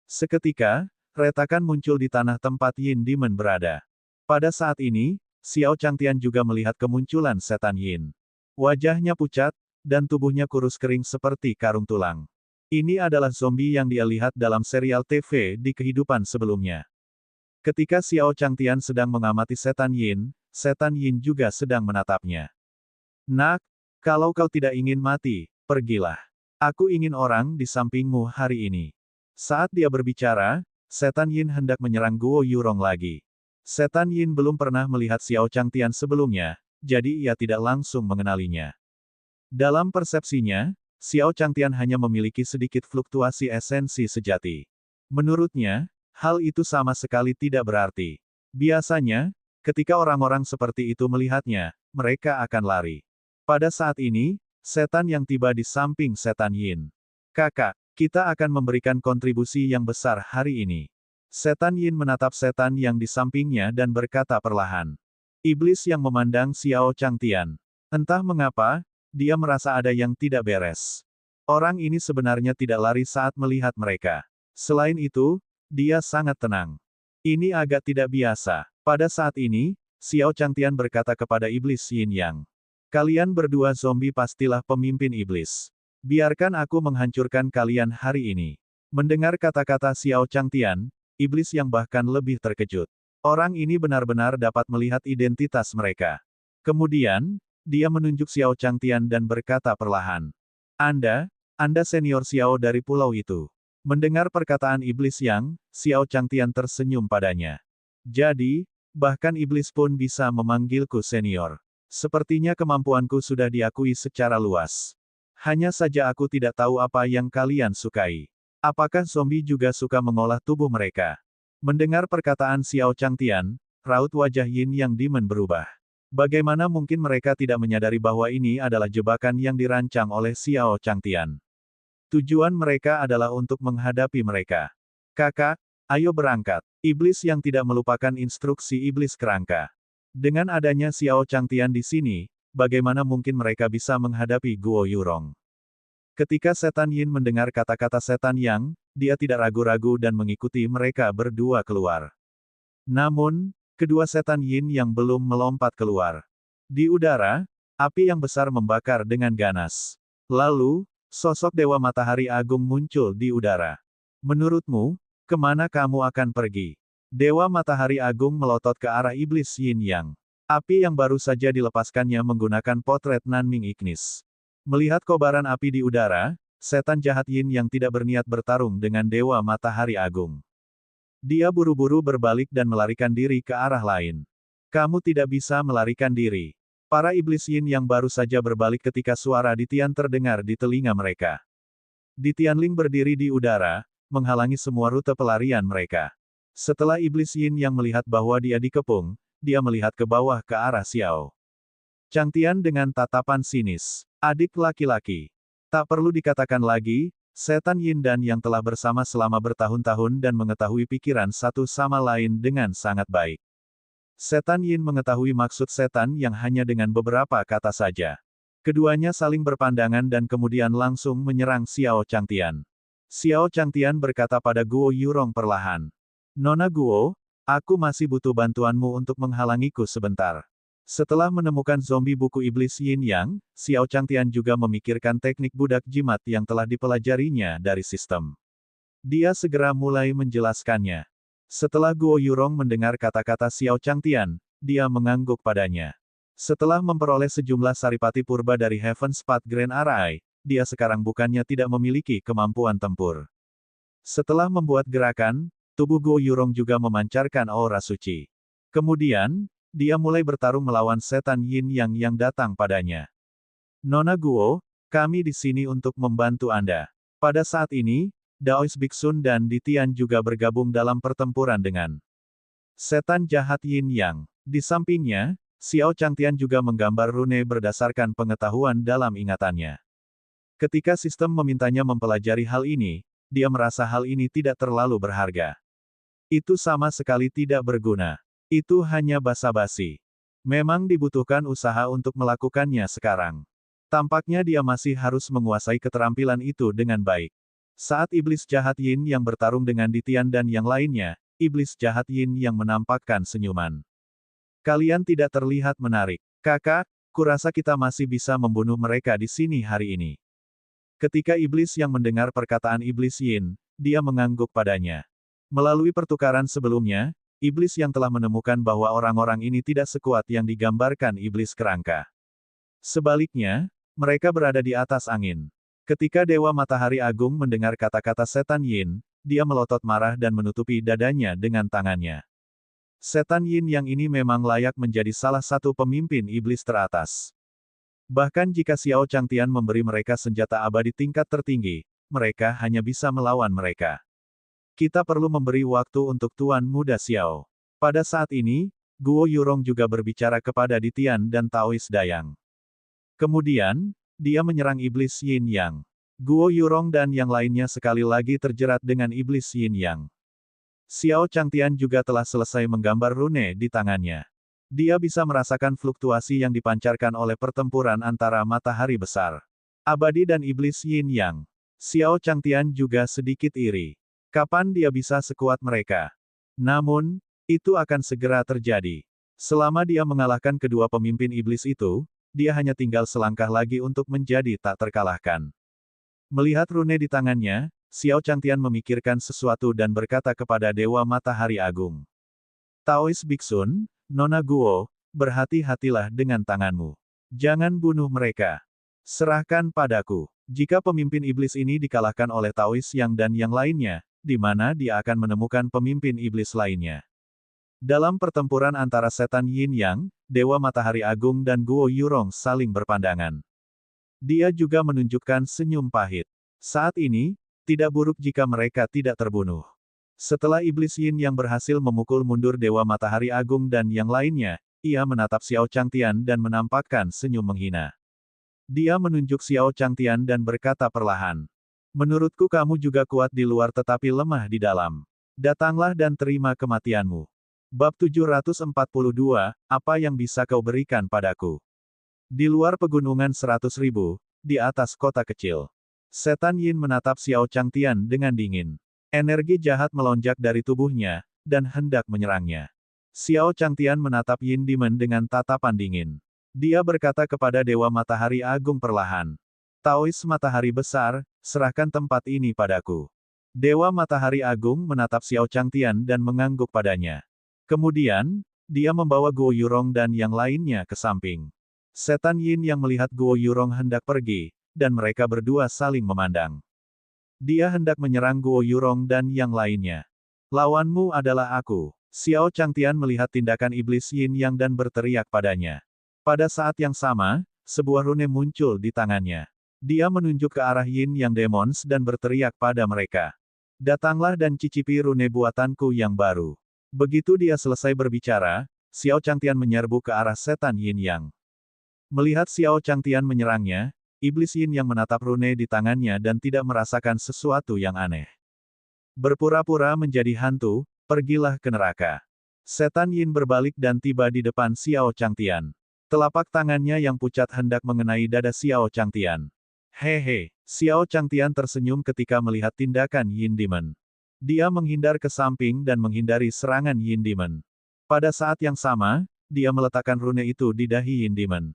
Seketika, retakan muncul di tanah tempat Yin Demon berada. Pada saat ini, Xiao Changtian juga melihat kemunculan setan Yin. Wajahnya pucat, dan tubuhnya kurus kering seperti karung tulang. Ini adalah zombie yang dia lihat dalam serial TV di kehidupan sebelumnya. Ketika Xiao Changtian sedang mengamati setan Yin juga sedang menatapnya. Nak, kalau kau tidak ingin mati, pergilah. Aku ingin orang di sampingmu hari ini. Saat dia berbicara, setan Yin hendak menyerang Guo Yurong lagi. Setan Yin belum pernah melihat Xiao Changtian sebelumnya, jadi ia tidak langsung mengenalinya. Dalam persepsinya, Xiao Changtian hanya memiliki sedikit fluktuasi esensi sejati. Menurutnya, hal itu sama sekali tidak berarti. Biasanya, ketika orang-orang seperti itu melihatnya, mereka akan lari. Pada saat ini, setan yang tiba di samping setan Yin. Kakak, kita akan memberikan kontribusi yang besar hari ini. Setan Yin menatap setan yang di sampingnya dan berkata perlahan. Iblis yang memandang Xiao Changtian. Entah mengapa, dia merasa ada yang tidak beres. Orang ini sebenarnya tidak lari saat melihat mereka. Selain itu, dia sangat tenang. Ini agak tidak biasa. Pada saat ini, Xiao Changtian berkata kepada iblis Yin Yang. Kalian berdua zombie pastilah pemimpin iblis. Biarkan aku menghancurkan kalian hari ini. Mendengar kata-kata Xiao Changtian, iblis yang bahkan lebih terkejut. Orang ini benar-benar dapat melihat identitas mereka. Kemudian, dia menunjuk Xiao Changtian dan berkata perlahan. Anda senior Xiao dari pulau itu. Mendengar perkataan iblis yang, Xiao Changtian tersenyum padanya. Jadi, bahkan iblis pun bisa memanggilku senior. Sepertinya kemampuanku sudah diakui secara luas. Hanya saja aku tidak tahu apa yang kalian sukai. Apakah zombie juga suka mengolah tubuh mereka? Mendengar perkataan Xiao Changtian, raut wajah Yin Yang Demon berubah. Bagaimana mungkin mereka tidak menyadari bahwa ini adalah jebakan yang dirancang oleh Xiao Changtian? Tujuan mereka adalah untuk menghadapi mereka. Kakak, ayo berangkat. Iblis yang tidak melupakan instruksi iblis kerangka. Dengan adanya Xiao Changtian di sini, bagaimana mungkin mereka bisa menghadapi Guo Yurong? Ketika setan Yin mendengar kata-kata setan Yang, dia tidak ragu-ragu dan mengikuti mereka berdua keluar. Namun, kedua setan Yin yang belum melompat keluar. Di udara, api yang besar membakar dengan ganas. Lalu, sosok Dewa Matahari Agung muncul di udara. Menurutmu, kemana kamu akan pergi? Dewa Matahari Agung melotot ke arah iblis Yin Yang. Api yang baru saja dilepaskannya menggunakan potret Nanming Ignis. Melihat kobaran api di udara, setan jahat Yin Yang tidak berniat bertarung dengan Dewa Matahari Agung. Dia buru-buru berbalik dan melarikan diri ke arah lain. Kamu tidak bisa melarikan diri. Para iblis Yin yang baru saja berbalik ketika suara di Tian terdengar di telinga mereka. Di Tianling berdiri di udara, menghalangi semua rute pelarian mereka. Setelah iblis Yin yang melihat bahwa dia dikepung, dia melihat ke bawah ke arah Xiao Changtian dengan tatapan sinis. Adik laki-laki. Tak perlu dikatakan lagi, setan Yin dan yang telah bersama selama bertahun-tahun dan mengetahui pikiran satu sama lain dengan sangat baik. Setan Yin mengetahui maksud setan yang hanya dengan beberapa kata saja. Keduanya saling berpandangan dan kemudian langsung menyerang Xiao Changtian. Xiao Changtian berkata pada Guo Yurong perlahan. Nona Guo, aku masih butuh bantuanmu untuk menghalangiku sebentar. Setelah menemukan zombie buku iblis Yin Yang, Xiao Changtian juga memikirkan teknik budak jimat yang telah dipelajarinya dari sistem. Dia segera mulai menjelaskannya. Setelah Guo Yurong mendengar kata-kata Xiao Changtian, dia mengangguk padanya. Setelah memperoleh sejumlah saripati purba dari Heaven's Path Grand Arai, dia sekarang bukannya tidak memiliki kemampuan tempur. Setelah membuat gerakan, tubuh Guo Yurong juga memancarkan aura suci. Kemudian, dia mulai bertarung melawan setan Yin yang datang padanya. Nona Guo, kami di sini untuk membantu Anda. Pada saat ini, Daois Biksun dan Ditian juga bergabung dalam pertempuran dengan setan jahat Yin Yang. Di sampingnya, Xiao Changtian juga menggambar rune berdasarkan pengetahuan dalam ingatannya. Ketika sistem memintanya mempelajari hal ini, dia merasa hal ini tidak terlalu berharga. Itu sama sekali tidak berguna. Itu hanya basa-basi. Memang dibutuhkan usaha untuk melakukannya sekarang. Tampaknya dia masih harus menguasai keterampilan itu dengan baik. Saat iblis jahat Yin yang bertarung dengan Ditian dan yang lainnya, iblis jahat Yin yang menampakkan senyuman. Kalian tidak terlihat menarik. Kakak, kurasa kita masih bisa membunuh mereka di sini hari ini. Ketika iblis yang mendengar perkataan iblis Yin, dia mengangguk padanya. Melalui pertukaran sebelumnya, iblis yang telah menemukan bahwa orang-orang ini tidak sekuat yang digambarkan iblis kerangka. Sebaliknya, mereka berada di atas angin. Ketika Dewa Matahari Agung mendengar kata-kata setan Yin, dia melotot marah dan menutupi dadanya dengan tangannya. Setan Yin Yang ini memang layak menjadi salah satu pemimpin iblis teratas. Bahkan jika Xiao Changtian memberi mereka senjata abadi tingkat tertinggi, mereka hanya bisa melawan mereka. Kita perlu memberi waktu untuk Tuan Muda Xiao. Pada saat ini, Guo Yurong juga berbicara kepada Ditian dan Taois Dayang. Kemudian, dia menyerang iblis Yin Yang. Guo Yurong dan yang lainnya sekali lagi terjerat dengan iblis Yin Yang. Xiao Changtian juga telah selesai menggambar rune di tangannya. Dia bisa merasakan fluktuasi yang dipancarkan oleh pertempuran antara matahari besar, abadi dan iblis Yin Yang. Xiao Changtian juga sedikit iri. Kapan dia bisa sekuat mereka? Namun, itu akan segera terjadi. Selama dia mengalahkan kedua pemimpin iblis itu, dia hanya tinggal selangkah lagi untuk menjadi tak terkalahkan. Melihat rune di tangannya, Xiao Changtian memikirkan sesuatu dan berkata kepada Dewa Matahari Agung. Taois Biksun, Nona Guo, berhati-hatilah dengan tanganmu. Jangan bunuh mereka. Serahkan padaku. Jika pemimpin iblis ini dikalahkan oleh Taois Yang dan yang lainnya, di mana dia akan menemukan pemimpin iblis lainnya. Dalam pertempuran antara setan Yin Yang, Dewa Matahari Agung dan Guo Yurong saling berpandangan. Dia juga menunjukkan senyum pahit. Saat ini, tidak buruk jika mereka tidak terbunuh. Setelah iblis Yin Yang berhasil memukul mundur Dewa Matahari Agung dan yang lainnya, ia menatap Xiao Changtian dan menampakkan senyum menghina. Dia menunjuk Xiao Changtian dan berkata perlahan. Menurutku kamu juga kuat di luar tetapi lemah di dalam. Datanglah dan terima kematianmu. Bab 742, apa yang bisa kau berikan padaku? Di luar pegunungan 100.000, di atas kota kecil. Setan Yin menatap Xiao Changtian dengan dingin. Energi jahat melonjak dari tubuhnya, dan hendak menyerangnya. Xiao Changtian menatap Yin Demon dengan tatapan dingin. Dia berkata kepada Dewa Matahari Agung perlahan. Taois Matahari Besar, serahkan tempat ini padaku. Dewa Matahari Agung menatap Xiao Changtian dan mengangguk padanya. Kemudian, dia membawa Guo Yurong dan yang lainnya ke samping. Setan Yin yang melihat Guo Yurong hendak pergi, dan mereka berdua saling memandang. Dia hendak menyerang Guo Yurong dan yang lainnya. Lawanmu adalah aku. Xiao Changtian melihat tindakan iblis Yin Yang dan berteriak padanya. Pada saat yang sama, sebuah rune muncul di tangannya. Dia menunjuk ke arah Yin Yang Demons dan berteriak pada mereka. Datanglah dan cicipi rune buatanku yang baru. Begitu dia selesai berbicara, Xiao Changtian menyerbu ke arah setan Yin Yang. Melihat Xiao Changtian menyerangnya, iblis Yin Yang menatap rune di tangannya dan tidak merasakan sesuatu yang aneh. Berpura-pura menjadi hantu, pergilah ke neraka. Setan Yin berbalik dan tiba di depan Xiao Changtian. Telapak tangannya yang pucat hendak mengenai dada Xiao Changtian. Hehe, Xiao Changtian tersenyum ketika melihat tindakan Yin Demon. Dia menghindar ke samping dan menghindari serangan Yin Demon. Pada saat yang sama, dia meletakkan rune itu di dahi Yin Demon.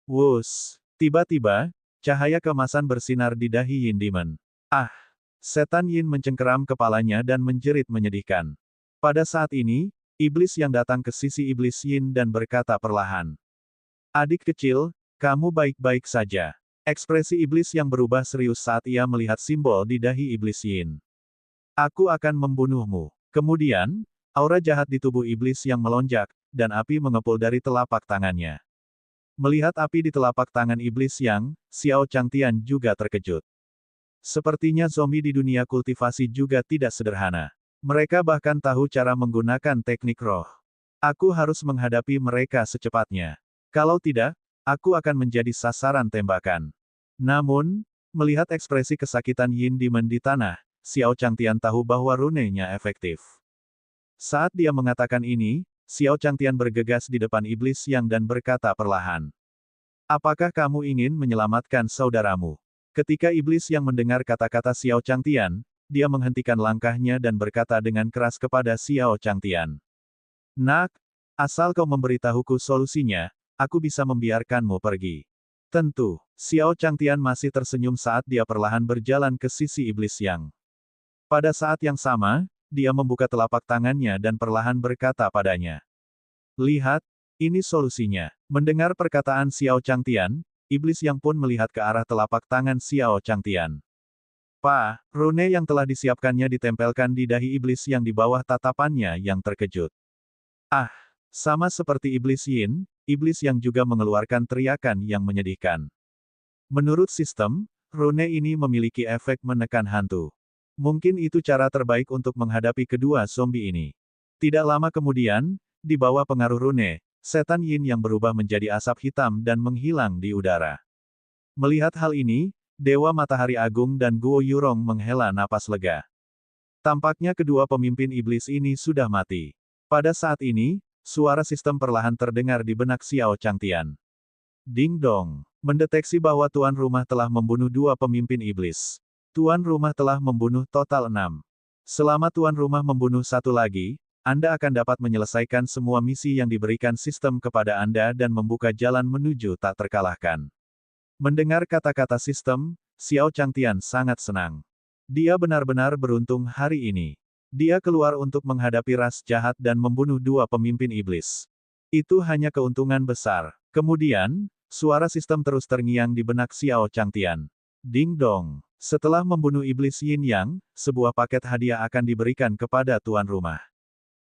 Wus! Tiba-tiba, cahaya keemasan bersinar di dahi Yin Demon. Ah! Setan Yin mencengkeram kepalanya dan menjerit menyedihkan. Pada saat ini, iblis yang datang ke sisi iblis Yin dan berkata perlahan. Adik kecil, kamu baik-baik saja. Ekspresi iblis yang berubah serius saat ia melihat simbol di dahi iblis Yin. Aku akan membunuhmu. Kemudian, aura jahat di tubuh iblis yang melonjak, dan api mengepul dari telapak tangannya. Melihat api di telapak tangan iblis yang, Xiao Changtian juga terkejut. Sepertinya zombie di dunia kultivasi juga tidak sederhana. Mereka bahkan tahu cara menggunakan teknik roh. Aku harus menghadapi mereka secepatnya. Kalau tidak, aku akan menjadi sasaran tembakan. Namun, melihat ekspresi kesakitan Yin Demon di tanah, Xiao Changtian tahu bahwa runenya efektif. Saat dia mengatakan ini, Xiao Changtian bergegas di depan iblis yang dan berkata perlahan. Apakah kamu ingin menyelamatkan saudaramu? Ketika iblis yang mendengar kata-kata Xiao Changtian, dia menghentikan langkahnya dan berkata dengan keras kepada Xiao Changtian. Nak, asal kau memberitahuku solusinya, aku bisa membiarkanmu pergi. Tentu, Xiao Changtian masih tersenyum saat dia perlahan berjalan ke sisi iblis yang. Pada saat yang sama, dia membuka telapak tangannya dan perlahan berkata padanya. Lihat, ini solusinya. Mendengar perkataan Xiao Changtian, iblis yang pun melihat ke arah telapak tangan Xiao Changtian. Rune yang telah disiapkannya ditempelkan di dahi iblis yang di bawah tatapannya yang terkejut. Ah, sama seperti iblis Yin, iblis yang juga mengeluarkan teriakan yang menyedihkan. Menurut sistem, rune ini memiliki efek menekan hantu. Mungkin itu cara terbaik untuk menghadapi kedua zombie ini. Tidak lama kemudian, di bawah pengaruh rune, setan Yin yang berubah menjadi asap hitam dan menghilang di udara. Melihat hal ini, Dewa Matahari Agung dan Guo Yurong menghela napas lega. Tampaknya kedua pemimpin iblis ini sudah mati. Pada saat ini, suara sistem perlahan terdengar di benak Xiao Changtian. Ding dong. Mendeteksi bahwa tuan rumah telah membunuh dua pemimpin iblis. Tuan rumah telah membunuh total 6. Selama tuan rumah membunuh satu lagi, Anda akan dapat menyelesaikan semua misi yang diberikan sistem kepada Anda dan membuka jalan menuju tak terkalahkan. Mendengar kata-kata sistem, Xiao Changtian sangat senang. Dia benar-benar beruntung hari ini. Dia keluar untuk menghadapi ras jahat dan membunuh dua pemimpin iblis. Itu hanya keuntungan besar. Kemudian, suara sistem terus terngiang di benak Xiao Changtian. Ding dong. Setelah membunuh iblis Yin Yang, sebuah paket hadiah akan diberikan kepada tuan rumah.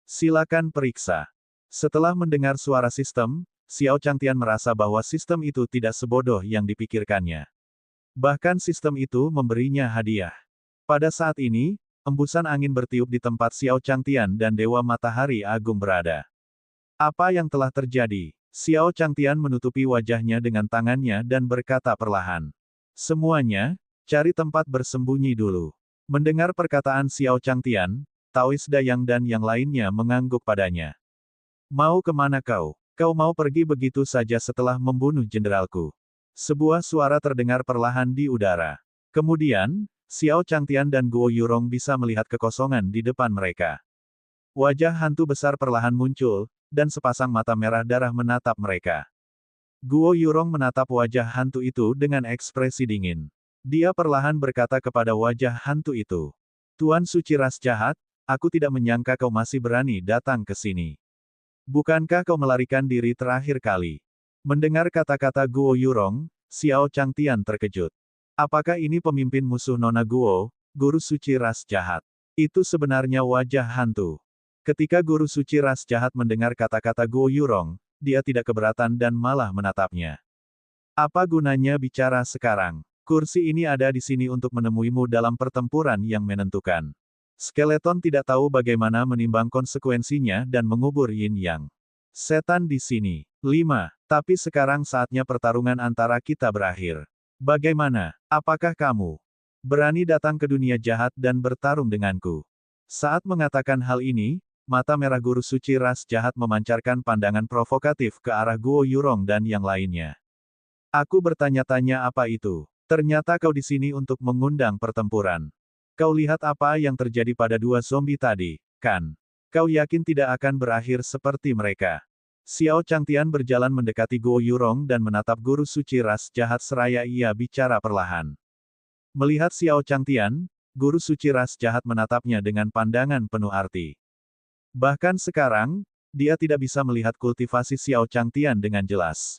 Silakan periksa. Setelah mendengar suara sistem, Xiao Changtian merasa bahwa sistem itu tidak sebodoh yang dipikirkannya. Bahkan sistem itu memberinya hadiah. Pada saat ini, embusan angin bertiup di tempat Xiao Changtian dan Dewa Matahari Agung berada. Apa yang telah terjadi? Xiao Changtian menutupi wajahnya dengan tangannya dan berkata perlahan. Semuanya, cari tempat bersembunyi dulu. Mendengar perkataan Xiao Changtian, Taois Dayang dan yang lainnya mengangguk padanya. Mau kemana kau? Kau mau pergi begitu saja setelah membunuh jenderalku? Sebuah suara terdengar perlahan di udara. Kemudian, Xiao Changtian dan Guo Yurong bisa melihat kekosongan di depan mereka. Wajah hantu besar perlahan muncul, dan sepasang mata merah darah menatap mereka. Guo Yurong menatap wajah hantu itu dengan ekspresi dingin. Dia perlahan berkata kepada wajah hantu itu. Tuan Suci Ras Jahat, aku tidak menyangka kau masih berani datang ke sini. Bukankah kau melarikan diri terakhir kali? Mendengar kata-kata Guo Yurong, Xiao Changtian terkejut. Apakah ini pemimpin musuh Nona Guo, Guru Suci Ras Jahat? Itu sebenarnya wajah hantu. Ketika Guru Suci Ras Jahat mendengar kata-kata Guo Yurong, dia tidak keberatan dan malah menatapnya. Apa gunanya bicara sekarang? Kursi ini ada di sini untuk menemuimu dalam pertempuran yang menentukan. Skeleton tidak tahu bagaimana menimbang konsekuensinya dan mengubur Yin Yang. Setan di sini. 5. Tapi sekarang saatnya pertarungan antara kita berakhir. Bagaimana? Apakah kamu berani datang ke dunia jahat dan bertarung denganku? Saat mengatakan hal ini, mata merah Guru Suci Ras Jahat memancarkan pandangan provokatif ke arah Guo Yurong dan yang lainnya. Aku bertanya-tanya apa itu? Ternyata kau di sini untuk mengundang pertempuran. Kau lihat apa yang terjadi pada dua zombie tadi, kan? Kau yakin tidak akan berakhir seperti mereka? Xiao Changtian berjalan mendekati Guo Yurong dan menatap Guru Suci Ras Jahat seraya ia bicara perlahan. Melihat Xiao Changtian, Guru Suci Ras Jahat menatapnya dengan pandangan penuh arti. Bahkan sekarang, dia tidak bisa melihat kultivasi Xiao Changtian dengan jelas.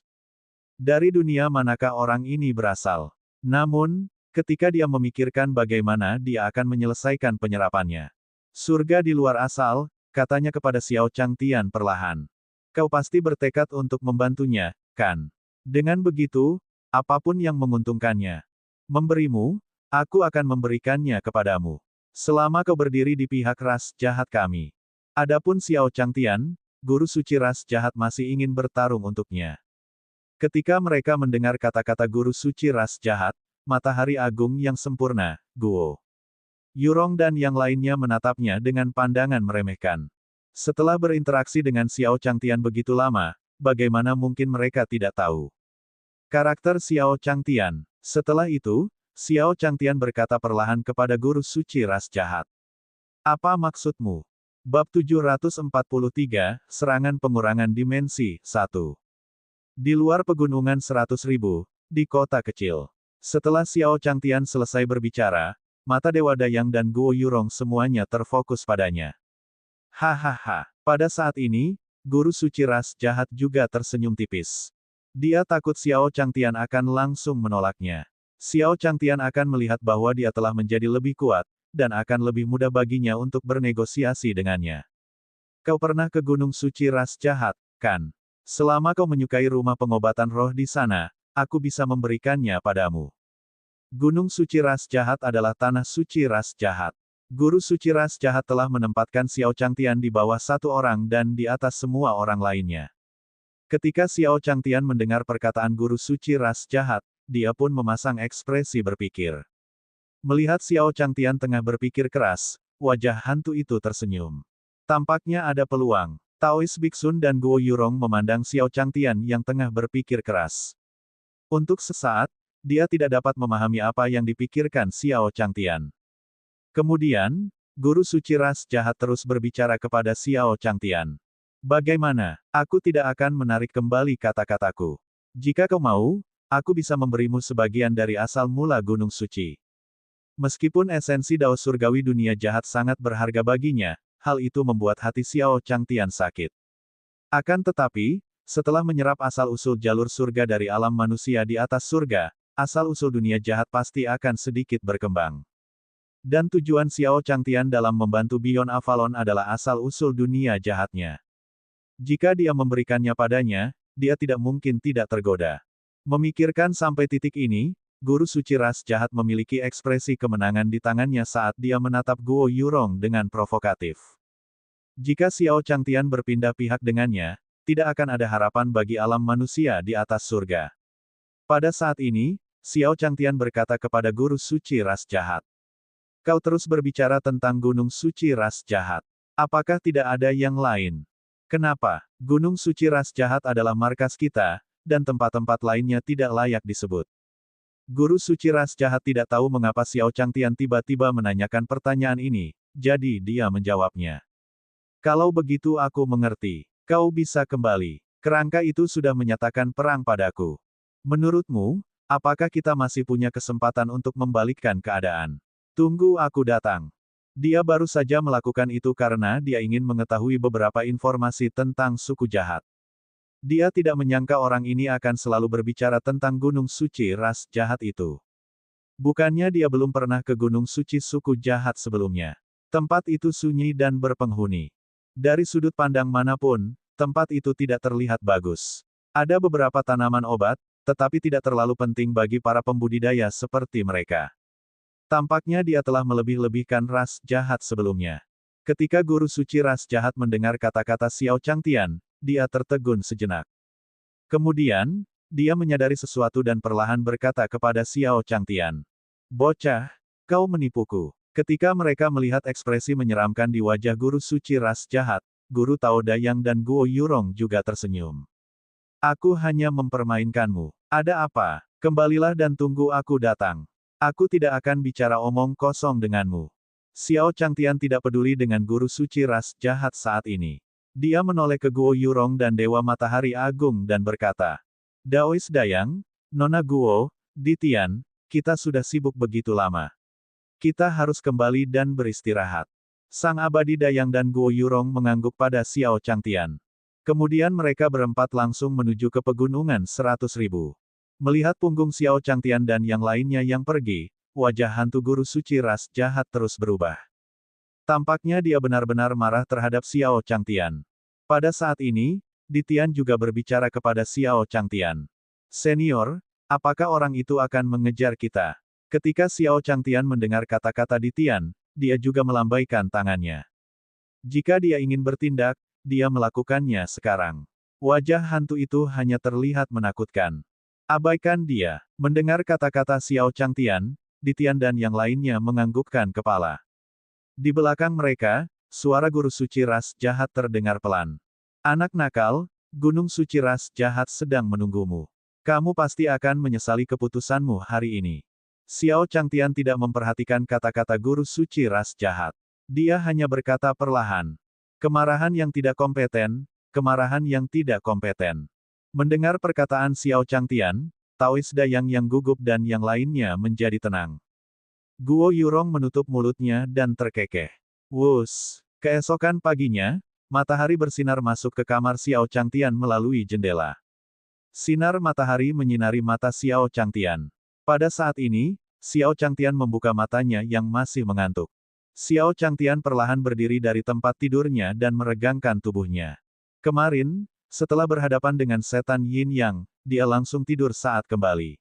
Dari dunia manakah orang ini berasal? Namun, ketika dia memikirkan bagaimana dia akan menyelesaikan penyerapannya. Surga di luar asal, katanya kepada Xiao Changtian perlahan. Kau pasti bertekad untuk membantunya, kan? Dengan begitu, apapun yang menguntungkannya. Memberimu, aku akan memberikannya kepadamu. Selama kau berdiri di pihak ras jahat kami. Adapun Xiao Changtian, Guru Suci Ras Jahat masih ingin bertarung untuknya. Ketika mereka mendengar kata-kata Guru Suci Ras Jahat, Matahari Agung yang sempurna, Guo Yurong dan yang lainnya menatapnya dengan pandangan meremehkan. Setelah berinteraksi dengan Xiao Changtian begitu lama, bagaimana mungkin mereka tidak tahu karakter Xiao Changtian? Setelah itu, Xiao Changtian berkata perlahan kepada Guru Suci Ras Jahat. Apa maksudmu? Bab 743, Serangan Pengurangan Dimensi, 1. Di luar pegunungan 100.000, di kota kecil. Setelah Xiao Changtian selesai berbicara, mata Dewa Dayang dan Guo Yurong semuanya terfokus padanya. Hahaha. Pada saat ini, Guru Suci Ras Jahat juga tersenyum tipis. Dia takut Xiao Changtian akan langsung menolaknya. Xiao Changtian akan melihat bahwa dia telah menjadi lebih kuat, dan akan lebih mudah baginya untuk bernegosiasi dengannya. Kau pernah ke Gunung Suci Ras Jahat, kan? Selama kau menyukai rumah pengobatan roh di sana, aku bisa memberikannya padamu. Gunung Suci Ras Jahat adalah tanah suci ras jahat. Guru suci ras jahat telah menempatkan Xiao Changtian di bawah satu orang dan di atas semua orang lainnya. Ketika Xiao Changtian mendengar perkataan guru suci ras jahat, dia pun memasang ekspresi berpikir. Melihat Xiao Changtian tengah berpikir keras, wajah hantu itu tersenyum. Tampaknya ada peluang. Taois Biksun dan Guo Yurong memandang Xiao Changtian yang tengah berpikir keras. Untuk sesaat, dia tidak dapat memahami apa yang dipikirkan Xiao Changtian. Kemudian, guru suci ras jahat terus berbicara kepada Xiao Changtian. Bagaimana? Aku tidak akan menarik kembali kata-kataku. Jika kau mau, aku bisa memberimu sebagian dari asal mula Gunung Suci. Meskipun esensi Dao Surgawi dunia jahat sangat berharga baginya, hal itu membuat hati Xiao Changtian sakit. Akan tetapi, setelah menyerap asal-usul jalur surga dari alam manusia di atas surga, asal-usul dunia jahat pasti akan sedikit berkembang. Dan tujuan Xiao Changtian dalam membantu Beyond Avalon adalah asal-usul dunia jahatnya. Jika dia memberikannya padanya, dia tidak mungkin tidak tergoda. Memikirkan sampai titik ini, guru suci ras jahat memiliki ekspresi kemenangan di tangannya saat dia menatap Guo Yurong dengan provokatif. Jika Xiao Changtian berpindah pihak dengannya, tidak akan ada harapan bagi alam manusia di atas surga. Pada saat ini, Xiao Changtian berkata kepada guru suci ras jahat. Kau terus berbicara tentang gunung suci ras jahat. Apakah tidak ada yang lain? Kenapa? Gunung suci ras jahat adalah markas kita, dan tempat-tempat lainnya tidak layak disebut. Guru suci ras jahat tidak tahu mengapa Xiao Changtian tiba-tiba menanyakan pertanyaan ini, jadi dia menjawabnya. Kalau begitu aku mengerti. Kau bisa kembali. Kerangka itu sudah menyatakan perang padaku. Menurutmu, apakah kita masih punya kesempatan untuk membalikkan keadaan? Tunggu aku datang. Dia baru saja melakukan itu karena dia ingin mengetahui beberapa informasi tentang suku jahat. Dia tidak menyangka orang ini akan selalu berbicara tentang gunung suci ras jahat itu. Bukannya dia belum pernah ke gunung suci suku jahat sebelumnya. Tempat itu sunyi dan berpenghuni. Dari sudut pandang manapun, tempat itu tidak terlihat bagus. Ada beberapa tanaman obat, tetapi tidak terlalu penting bagi para pembudidaya seperti mereka. Tampaknya dia telah melebih-lebihkan ras jahat sebelumnya. Ketika guru suci ras jahat mendengar kata-kata Xiao Changtian, dia tertegun sejenak. Kemudian, dia menyadari sesuatu dan perlahan berkata kepada Xiao Changtian. Bocah, kau menipuku. Ketika mereka melihat ekspresi menyeramkan di wajah guru suci ras jahat, guru Tao Dayang dan Guo Yurong juga tersenyum. Aku hanya mempermainkanmu. Ada apa? Kembalilah dan tunggu aku datang. Aku tidak akan bicara omong kosong denganmu. Xiao Changtian tidak peduli dengan guru suci ras jahat saat ini. Dia menoleh ke Guo Yurong dan Dewa Matahari Agung dan berkata, Daois Dayang, Nona Guo, Ditian, kita sudah sibuk begitu lama. Kita harus kembali dan beristirahat. Sang Abadi Dayang dan Guo Yurong mengangguk pada Xiao Changtian. Kemudian mereka berempat langsung menuju ke pegunungan 100.000. Melihat punggung Xiao Changtian dan yang lainnya yang pergi, wajah hantu guru suci ras jahat terus berubah. Tampaknya dia benar-benar marah terhadap Xiao Changtian. Pada saat ini, Ditian juga berbicara kepada Xiao Changtian. Senior, apakah orang itu akan mengejar kita? Ketika Xiao Changtian mendengar kata-kata Ditian, dia juga melambaikan tangannya. Jika dia ingin bertindak, dia melakukannya sekarang. Wajah hantu itu hanya terlihat menakutkan. Abaikan dia. Mendengar kata-kata Xiao Changtian, Ditian dan yang lainnya menganggukkan kepala. Di belakang mereka, suara guru suci ras jahat terdengar pelan. Anak nakal, gunung suci ras jahat sedang menunggumu. Kamu pasti akan menyesali keputusanmu hari ini. Xiao Changtian tidak memperhatikan kata-kata guru suci ras jahat. Dia hanya berkata perlahan. Kemarahan yang tidak kompeten, kemarahan yang tidak kompeten. Mendengar perkataan Xiao Changtian, Taois Dayang yang gugup dan yang lainnya menjadi tenang. Guo Yurong menutup mulutnya dan terkekeh. Wus! Keesokan paginya, matahari bersinar masuk ke kamar Xiao Changtian melalui jendela. Sinar matahari menyinari mata Xiao Changtian. Pada saat ini, Xiao Changtian membuka matanya yang masih mengantuk. Xiao Changtian perlahan berdiri dari tempat tidurnya dan meregangkan tubuhnya. Kemarin, setelah berhadapan dengan setan Yin Yang, dia langsung tidur saat kembali.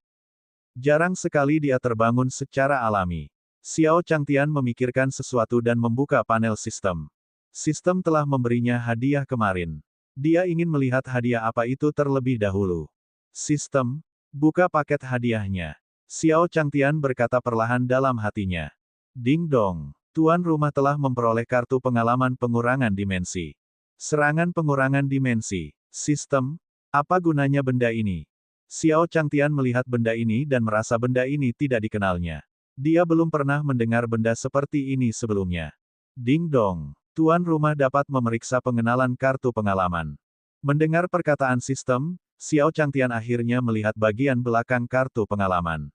Jarang sekali dia terbangun secara alami. Xiao Changtian memikirkan sesuatu dan membuka panel sistem. Sistem telah memberinya hadiah kemarin. Dia ingin melihat hadiah apa itu terlebih dahulu. Sistem, buka paket hadiahnya. Xiao Changtian berkata perlahan dalam hatinya. Ding dong, tuan rumah telah memperoleh kartu pengalaman pengurangan dimensi. Serangan pengurangan dimensi. Sistem, apa gunanya benda ini? Xiao Changtian melihat benda ini dan merasa benda ini tidak dikenalnya. Dia belum pernah mendengar benda seperti ini sebelumnya. Ding dong, tuan rumah dapat memeriksa pengenalan kartu pengalaman. Mendengar perkataan sistem, Xiao Changtian akhirnya melihat bagian belakang kartu pengalaman.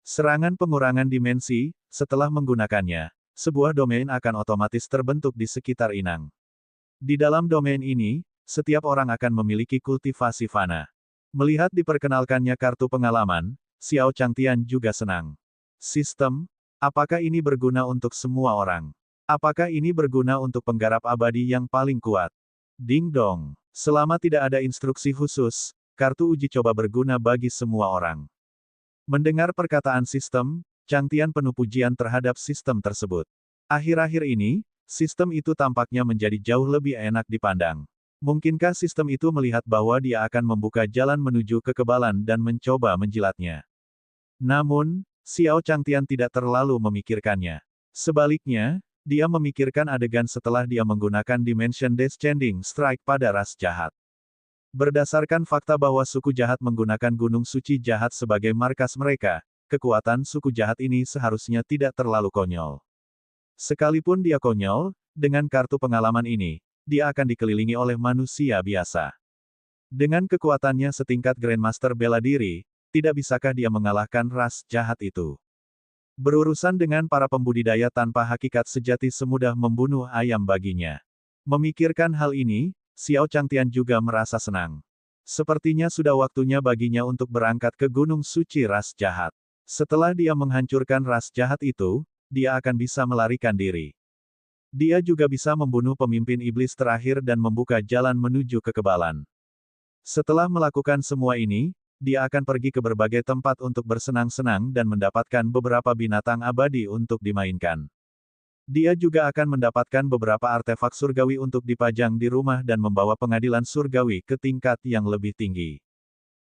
Serangan pengurangan dimensi, setelah menggunakannya, sebuah domain akan otomatis terbentuk di sekitar inang. Di dalam domain ini, setiap orang akan memiliki kultivasi fana. Melihat diperkenalkannya kartu pengalaman, Xiao Changtian juga senang. Sistem, apakah ini berguna untuk semua orang? Apakah ini berguna untuk penggarap abadi yang paling kuat? Ding dong, selama tidak ada instruksi khusus, kartu uji coba berguna bagi semua orang. Mendengar perkataan sistem, Changtian penuh pujian terhadap sistem tersebut. Akhir-akhir ini, sistem itu tampaknya menjadi jauh lebih enak dipandang. Mungkinkah sistem itu melihat bahwa dia akan membuka jalan menuju kekebalan dan mencoba menjilatnya? Namun, Xiao Changtian tidak terlalu memikirkannya. Sebaliknya, dia memikirkan adegan setelah dia menggunakan Dimension Descending Strike pada ras jahat. Berdasarkan fakta bahwa suku jahat menggunakan Gunung Suci Jahat sebagai markas mereka, kekuatan suku jahat ini seharusnya tidak terlalu konyol. Sekalipun dia konyol, dengan kartu pengalaman ini, dia akan dikelilingi oleh manusia biasa. Dengan kekuatannya setingkat Grandmaster bela diri, tidak bisakah dia mengalahkan ras jahat itu? Berurusan dengan para pembudidaya tanpa hakikat sejati semudah membunuh ayam baginya. Memikirkan hal ini, Xiao Changtian juga merasa senang. Sepertinya sudah waktunya baginya untuk berangkat ke Gunung Suci ras jahat. Setelah dia menghancurkan ras jahat itu, dia akan bisa melarikan diri. Dia juga bisa membunuh pemimpin iblis terakhir dan membuka jalan menuju kekebalan. Setelah melakukan semua ini, dia akan pergi ke berbagai tempat untuk bersenang-senang dan mendapatkan beberapa binatang abadi untuk dimainkan. Dia juga akan mendapatkan beberapa artefak surgawi untuk dipajang di rumah dan membawa pengadilan surgawi ke tingkat yang lebih tinggi.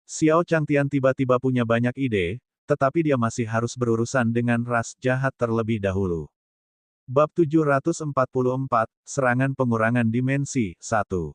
Xiao Changtian tiba-tiba punya banyak ide, tetapi dia masih harus berurusan dengan ras jahat terlebih dahulu. Bab 744, Serangan Pengurangan Dimensi, 1.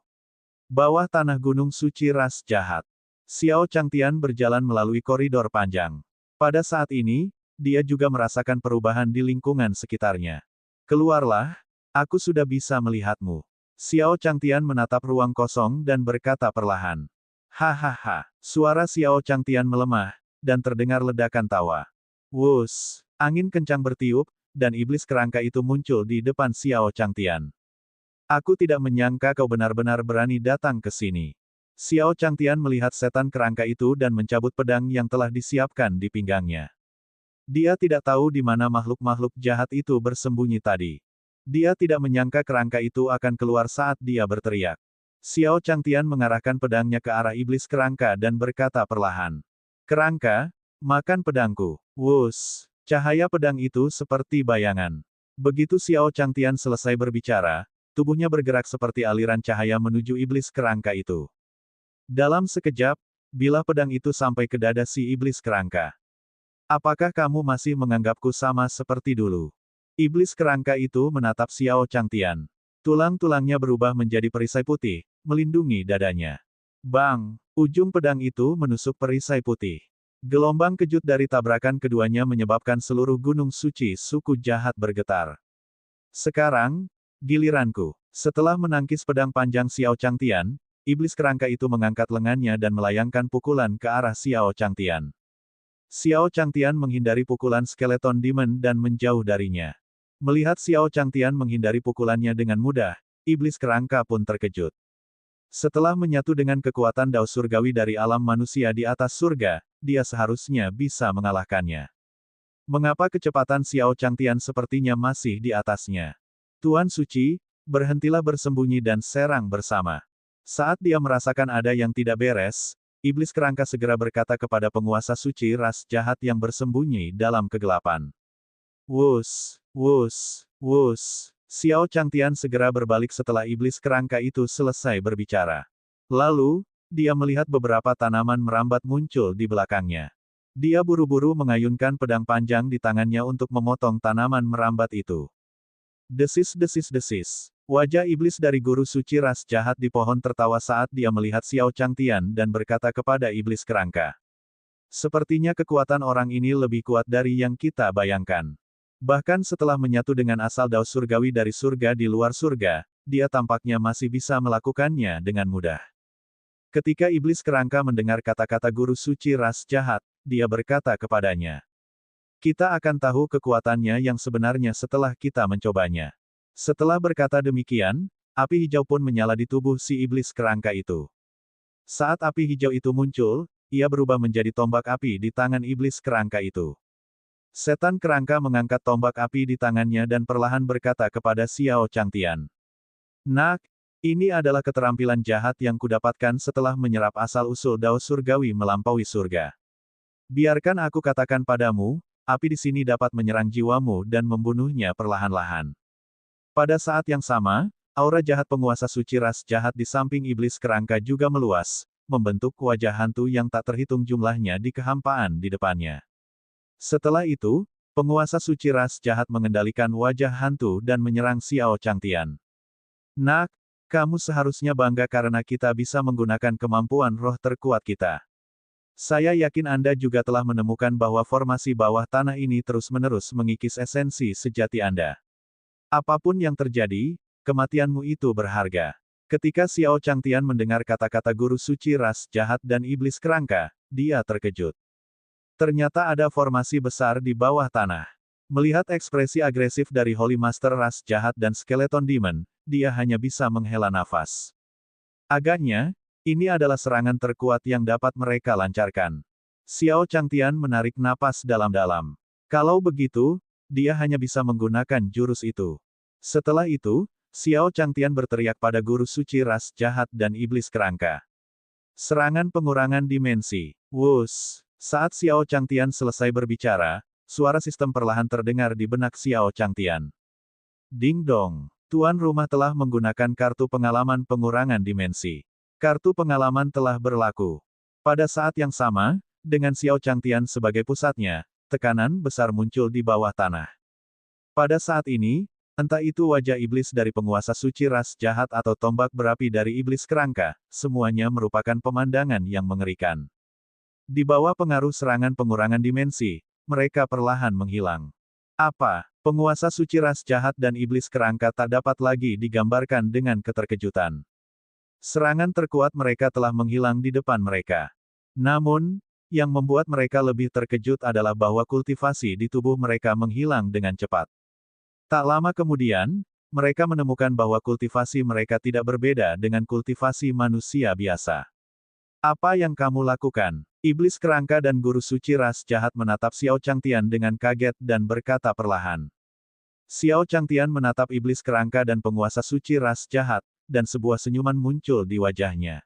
Bawah tanah Gunung Suci ras jahat. Xiao Changtian berjalan melalui koridor panjang. Pada saat ini, dia juga merasakan perubahan di lingkungan sekitarnya. Keluarlah, aku sudah bisa melihatmu. Xiao Changtian menatap ruang kosong dan berkata perlahan. Hahaha, suara Xiao Changtian melemah, dan terdengar ledakan tawa. Wus, angin kencang bertiup, dan iblis kerangka itu muncul di depan Xiao Changtian. Aku tidak menyangka kau benar-benar berani datang ke sini. Xiao Changtian melihat setan kerangka itu dan mencabut pedang yang telah disiapkan di pinggangnya. Dia tidak tahu di mana makhluk-makhluk jahat itu bersembunyi tadi. Dia tidak menyangka kerangka itu akan keluar saat dia berteriak. Xiao Changtian mengarahkan pedangnya ke arah iblis kerangka dan berkata perlahan. Kerangka, makan pedangku. Wus. Cahaya pedang itu seperti bayangan. Begitu Xiao Changtian selesai berbicara, tubuhnya bergerak seperti aliran cahaya menuju iblis kerangka itu. Dalam sekejap, bilah pedang itu sampai ke dada si iblis kerangka. Apakah kamu masih menganggapku sama seperti dulu? Iblis kerangka itu menatap Xiao Changtian. Tulang-tulangnya berubah menjadi perisai putih, melindungi dadanya. Bang! Ujung pedang itu menusuk perisai putih. Gelombang kejut dari tabrakan keduanya menyebabkan seluruh gunung suci suku jahat bergetar. Sekarang, giliranku. Setelah menangkis pedang panjang Xiao Changtian, iblis kerangka itu mengangkat lengannya dan melayangkan pukulan ke arah Xiao Changtian. Xiao Changtian menghindari pukulan skeleton demon dan menjauh darinya. Melihat Xiao Changtian menghindari pukulannya dengan mudah, iblis kerangka pun terkejut. Setelah menyatu dengan kekuatan dao surgawi dari alam manusia di atas surga, dia seharusnya bisa mengalahkannya. Mengapa kecepatan Xiao Changtian sepertinya masih di atasnya? Tuan Suci, berhentilah bersembunyi dan serang bersama. Saat dia merasakan ada yang tidak beres, iblis kerangka segera berkata kepada penguasa suci ras jahat yang bersembunyi dalam kegelapan. Wus, wus, wus. Xiao Changtian segera berbalik setelah iblis kerangka itu selesai berbicara. Lalu, dia melihat beberapa tanaman merambat muncul di belakangnya. Dia buru-buru mengayunkan pedang panjang di tangannya untuk memotong tanaman merambat itu. Desis-desis-desis. Wajah iblis dari guru suci ras jahat di pohon tertawa saat dia melihat Xiao Changtian dan berkata kepada iblis kerangka. Sepertinya kekuatan orang ini lebih kuat dari yang kita bayangkan. Bahkan setelah menyatu dengan asal daus surgawi dari surga di luar surga, dia tampaknya masih bisa melakukannya dengan mudah. Ketika iblis kerangka mendengar kata-kata guru suci ras jahat, dia berkata kepadanya. Kita akan tahu kekuatannya yang sebenarnya setelah kita mencobanya. Setelah berkata demikian, api hijau pun menyala di tubuh si iblis kerangka itu. Saat api hijau itu muncul, ia berubah menjadi tombak api di tangan iblis kerangka itu. Setan kerangka mengangkat tombak api di tangannya dan perlahan berkata kepada Xiao Changtian. Nak, ini adalah keterampilan jahat yang kudapatkan setelah menyerap asal-usul daus surgawi melampaui surga. Biarkan aku katakan padamu, api di sini dapat menyerang jiwamu dan membunuhnya perlahan-lahan. Pada saat yang sama, aura jahat penguasa suci ras jahat di samping iblis kerangka juga meluas, membentuk wajah hantu yang tak terhitung jumlahnya di kehampaan di depannya. Setelah itu, penguasa suci ras jahat mengendalikan wajah hantu dan menyerang Xiao Changtian. Nak, kamu seharusnya bangga karena kita bisa menggunakan kemampuan roh terkuat kita. Saya yakin Anda juga telah menemukan bahwa formasi bawah tanah ini terus-menerus mengikis esensi sejati Anda. Apapun yang terjadi, kematianmu itu berharga. Ketika Xiao Changtian mendengar kata-kata guru suci ras jahat dan iblis kerangka, dia terkejut. Ternyata ada formasi besar di bawah tanah. Melihat ekspresi agresif dari Holy Master ras jahat dan Skeleton Demon, dia hanya bisa menghela nafas. Agaknya, ini adalah serangan terkuat yang dapat mereka lancarkan. Xiao Changtian menarik napas dalam-dalam. Kalau begitu, dia hanya bisa menggunakan jurus itu. Setelah itu, Xiao Changtian berteriak pada guru suci ras jahat dan iblis kerangka. Serangan pengurangan dimensi. Wus. Saat Xiao Changtian selesai berbicara, suara sistem perlahan terdengar di benak Xiao Changtian. Ding dong. Tuan rumah telah menggunakan kartu pengalaman pengurangan dimensi. Kartu pengalaman telah berlaku. Pada saat yang sama, dengan Xiao Changtian sebagai pusatnya, tekanan besar muncul di bawah tanah. Pada saat ini, entah itu wajah iblis dari penguasa suci ras jahat atau tombak berapi dari iblis kerangka, semuanya merupakan pemandangan yang mengerikan. Di bawah pengaruh serangan pengurangan dimensi, mereka perlahan menghilang. Apa? Penguasa suci ras jahat dan iblis kerangka tak dapat lagi digambarkan dengan keterkejutan. Serangan terkuat mereka telah menghilang di depan mereka. Namun, yang membuat mereka lebih terkejut adalah bahwa kultivasi di tubuh mereka menghilang dengan cepat. Tak lama kemudian, mereka menemukan bahwa kultivasi mereka tidak berbeda dengan kultivasi manusia biasa. Apa yang kamu lakukan? Iblis kerangka dan guru suci ras jahat menatap Xiao Changtian dengan kaget dan berkata perlahan. Xiao Changtian menatap iblis kerangka dan penguasa suci ras jahat, dan sebuah senyuman muncul di wajahnya.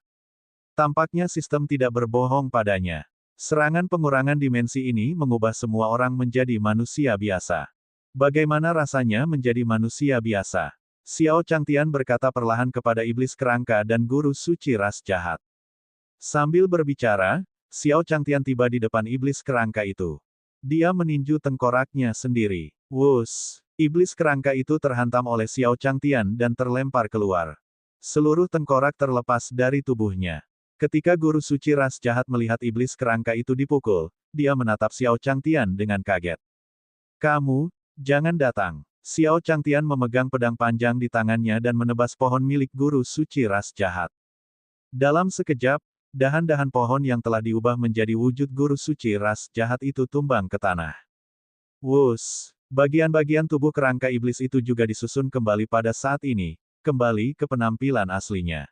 Tampaknya sistem tidak berbohong padanya. Serangan pengurangan dimensi ini mengubah semua orang menjadi manusia biasa. Bagaimana rasanya menjadi manusia biasa? Xiao Changtian berkata perlahan kepada iblis kerangka dan guru suci ras jahat. Sambil berbicara, Xiao Changtian tiba di depan iblis kerangka itu. Dia meninju tengkoraknya sendiri. Wus! Iblis kerangka itu terhantam oleh Xiao Changtian dan terlempar keluar. Seluruh tengkorak terlepas dari tubuhnya. Ketika guru suci ras jahat melihat iblis kerangka itu dipukul, dia menatap Xiao Changtian dengan kaget. Kamu, jangan datang. Xiao Changtian memegang pedang panjang di tangannya dan menebas pohon milik guru suci ras jahat. Dalam sekejap, dahan-dahan pohon yang telah diubah menjadi wujud guru suci ras jahat itu tumbang ke tanah. Wus! Bagian-bagian tubuh kerangka iblis itu juga disusun kembali pada saat ini, kembali ke penampilan aslinya.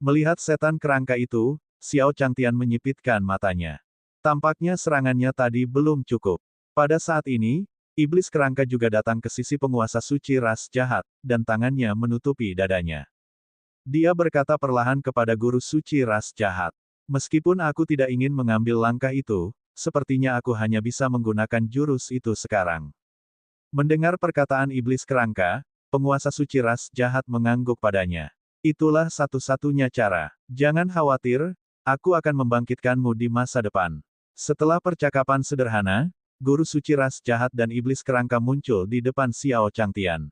Melihat setan kerangka itu, Xiao Changtian menyipitkan matanya. Tampaknya serangannya tadi belum cukup. Pada saat ini, iblis kerangka juga datang ke sisi penguasa suci ras jahat, dan tangannya menutupi dadanya. Dia berkata perlahan kepada guru suci ras jahat. Meskipun aku tidak ingin mengambil langkah itu, sepertinya aku hanya bisa menggunakan jurus itu sekarang. Mendengar perkataan iblis kerangka, penguasa suci ras jahat mengangguk padanya. Itulah satu-satunya cara. Jangan khawatir, aku akan membangkitkanmu di masa depan. Setelah percakapan sederhana, guru suci ras jahat dan iblis kerangka muncul di depan Xiao Changtian.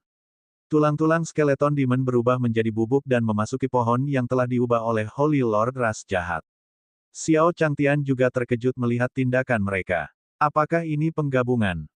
Tulang-tulang skeleton demon berubah menjadi bubuk dan memasuki pohon yang telah diubah oleh Holy Lord ras jahat. Xiao Changtian juga terkejut melihat tindakan mereka. Apakah ini penggabungan?